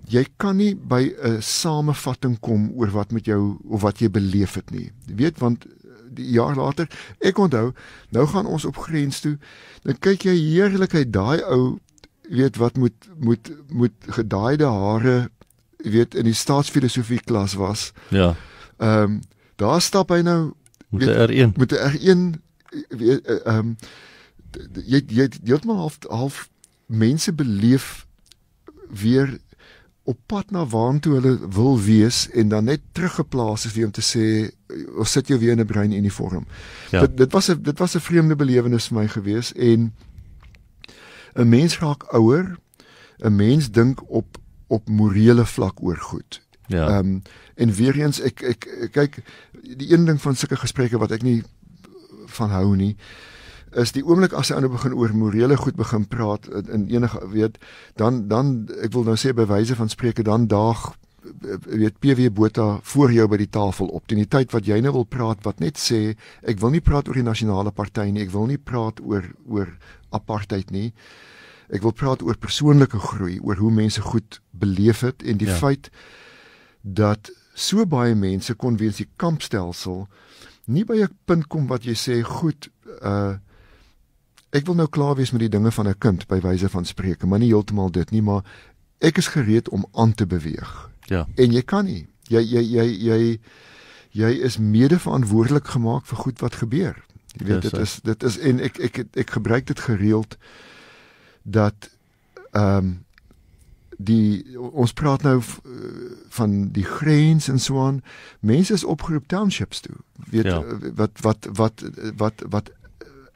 jy kan nie by 'n samevatting kom oor wat met jou of wat jy beleef het nie. Jy weet, want die jaar later, ek onthou, nou gaan ons op grens toe, dan kyk jy heerlikheid, daai ou, weet wat moet gedaaide hare, weet in die staatsfilosofie klas was. Ja. Daar stap hy nou met 'n R1. Met 'n R1, weet jy heeltemal half mense beleef weer op pad na waartoe hulle wil wees en dan net teruggeplaas is weer om te sê, ons sit jou weer in 'n bruin uniform. Ja. Dit was 'n vreemde belewenis vir my gewees en 'n mens raak ouer, 'n mens dink op morele vlak oor goed. Ja. En weer eens ek kyk, die een ding van sulke gesprekke wat ek nie van hou nie, is die oomblik as hy begin oor morele goed begin praat in enige, weet, dan ek wil nou sê by wyse van spreke, dan daag, weet, PW Botha voor jou by die tafel op, teen die tyd wat jy nou wil praat, wat net sê, ek wil nie praat oor die nasionale party nie, ek wil nie praat oor apartheid nie, ek wil praat oor persoonlike groei, oor hoe mense goed beleef het, en die feit dat so baie mense kon weens die kampstelsel nie by 'n punt kom wat jy sê, goed, ek wil nou klaar wees met die dinge van 'n kind by wyse van spreke, maar nie heeltemal dit nie, maar ek is gereed om aan te beweeg. Ja. En jy kan nie. Jy is mede verantwoordelik gemaak vir goed wat gebeur. Jy weet, dit is en ek gebruik dit gereeld dat ons praat nou van die grens en so aan. Mense is opgeroep townships toe. Weet wat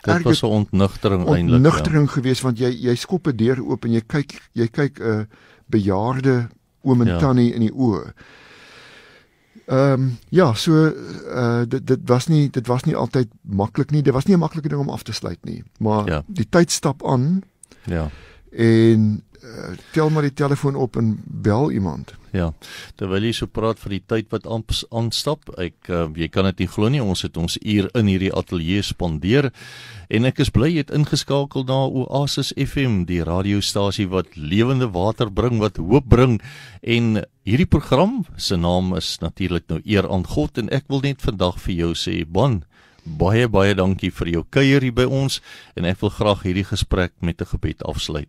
dit was 'n ontnugtering geweest, want jy skop 'n deur oop en jy kyk 'n bejaarde oom en tannie in die oë. Dit was nie altyd maklik nie. Dit was nie 'n maklike ding om af te sluit nie, maar die tyd stap aan. Ja. En tel maar die telefoon op en bel iemand. Ja, terwyl jy so praat vir die tyd wat aanstap, jy kan dit nie glo nie, ons het ons uur in hierdie ateljee spandeer, en ek is bly jy het ingeskakel na Oasis FM, die radiostasie wat lewende water bring, wat hoop bring, en hierdie program, se naam is natuurlik nou Eer aan God, en ek wil net vandag vir jou sê, Ban, baie dankie vir jou kuier hier by ons, en ek wil graag hierdie gesprek met 'n gebed afsluit.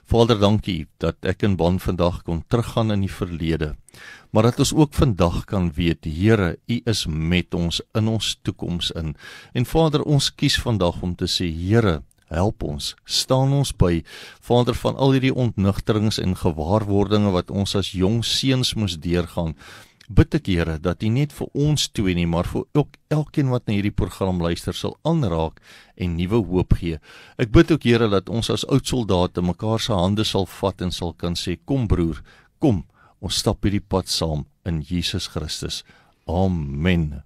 Vader, dankie dat ek en Ban vandag kon teruggaan in die verlede, maar dat ons ook vandag kan weet, Here, U is met ons in ons toekoms in. En Vader, ons kies vandag om te sê, Here, help ons, staan ons by, Vader, van al hierdie ontnugterings en gewaarwordinge wat ons as jong seuns moes deurgaan. Bid ek, Here, dat U net vir ons twee nie, maar vir ook elkeen wat na hierdie program luister sal aanraak en nuwe hoop gee. Ek bid ook, Here, dat ons as oud soldate mekaar se hande sal vat en sal kan sê, kom broer, kom, ons stap hierdie pad saam in Jesus Christus. Amen.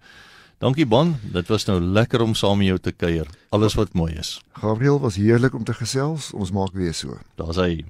Dankie Ban, dit was nou lekker om saam met jou te kuier. Alles wat mooi is. Gabriel, was heerlik om te gesels, ons maak weer so. Daar's hy.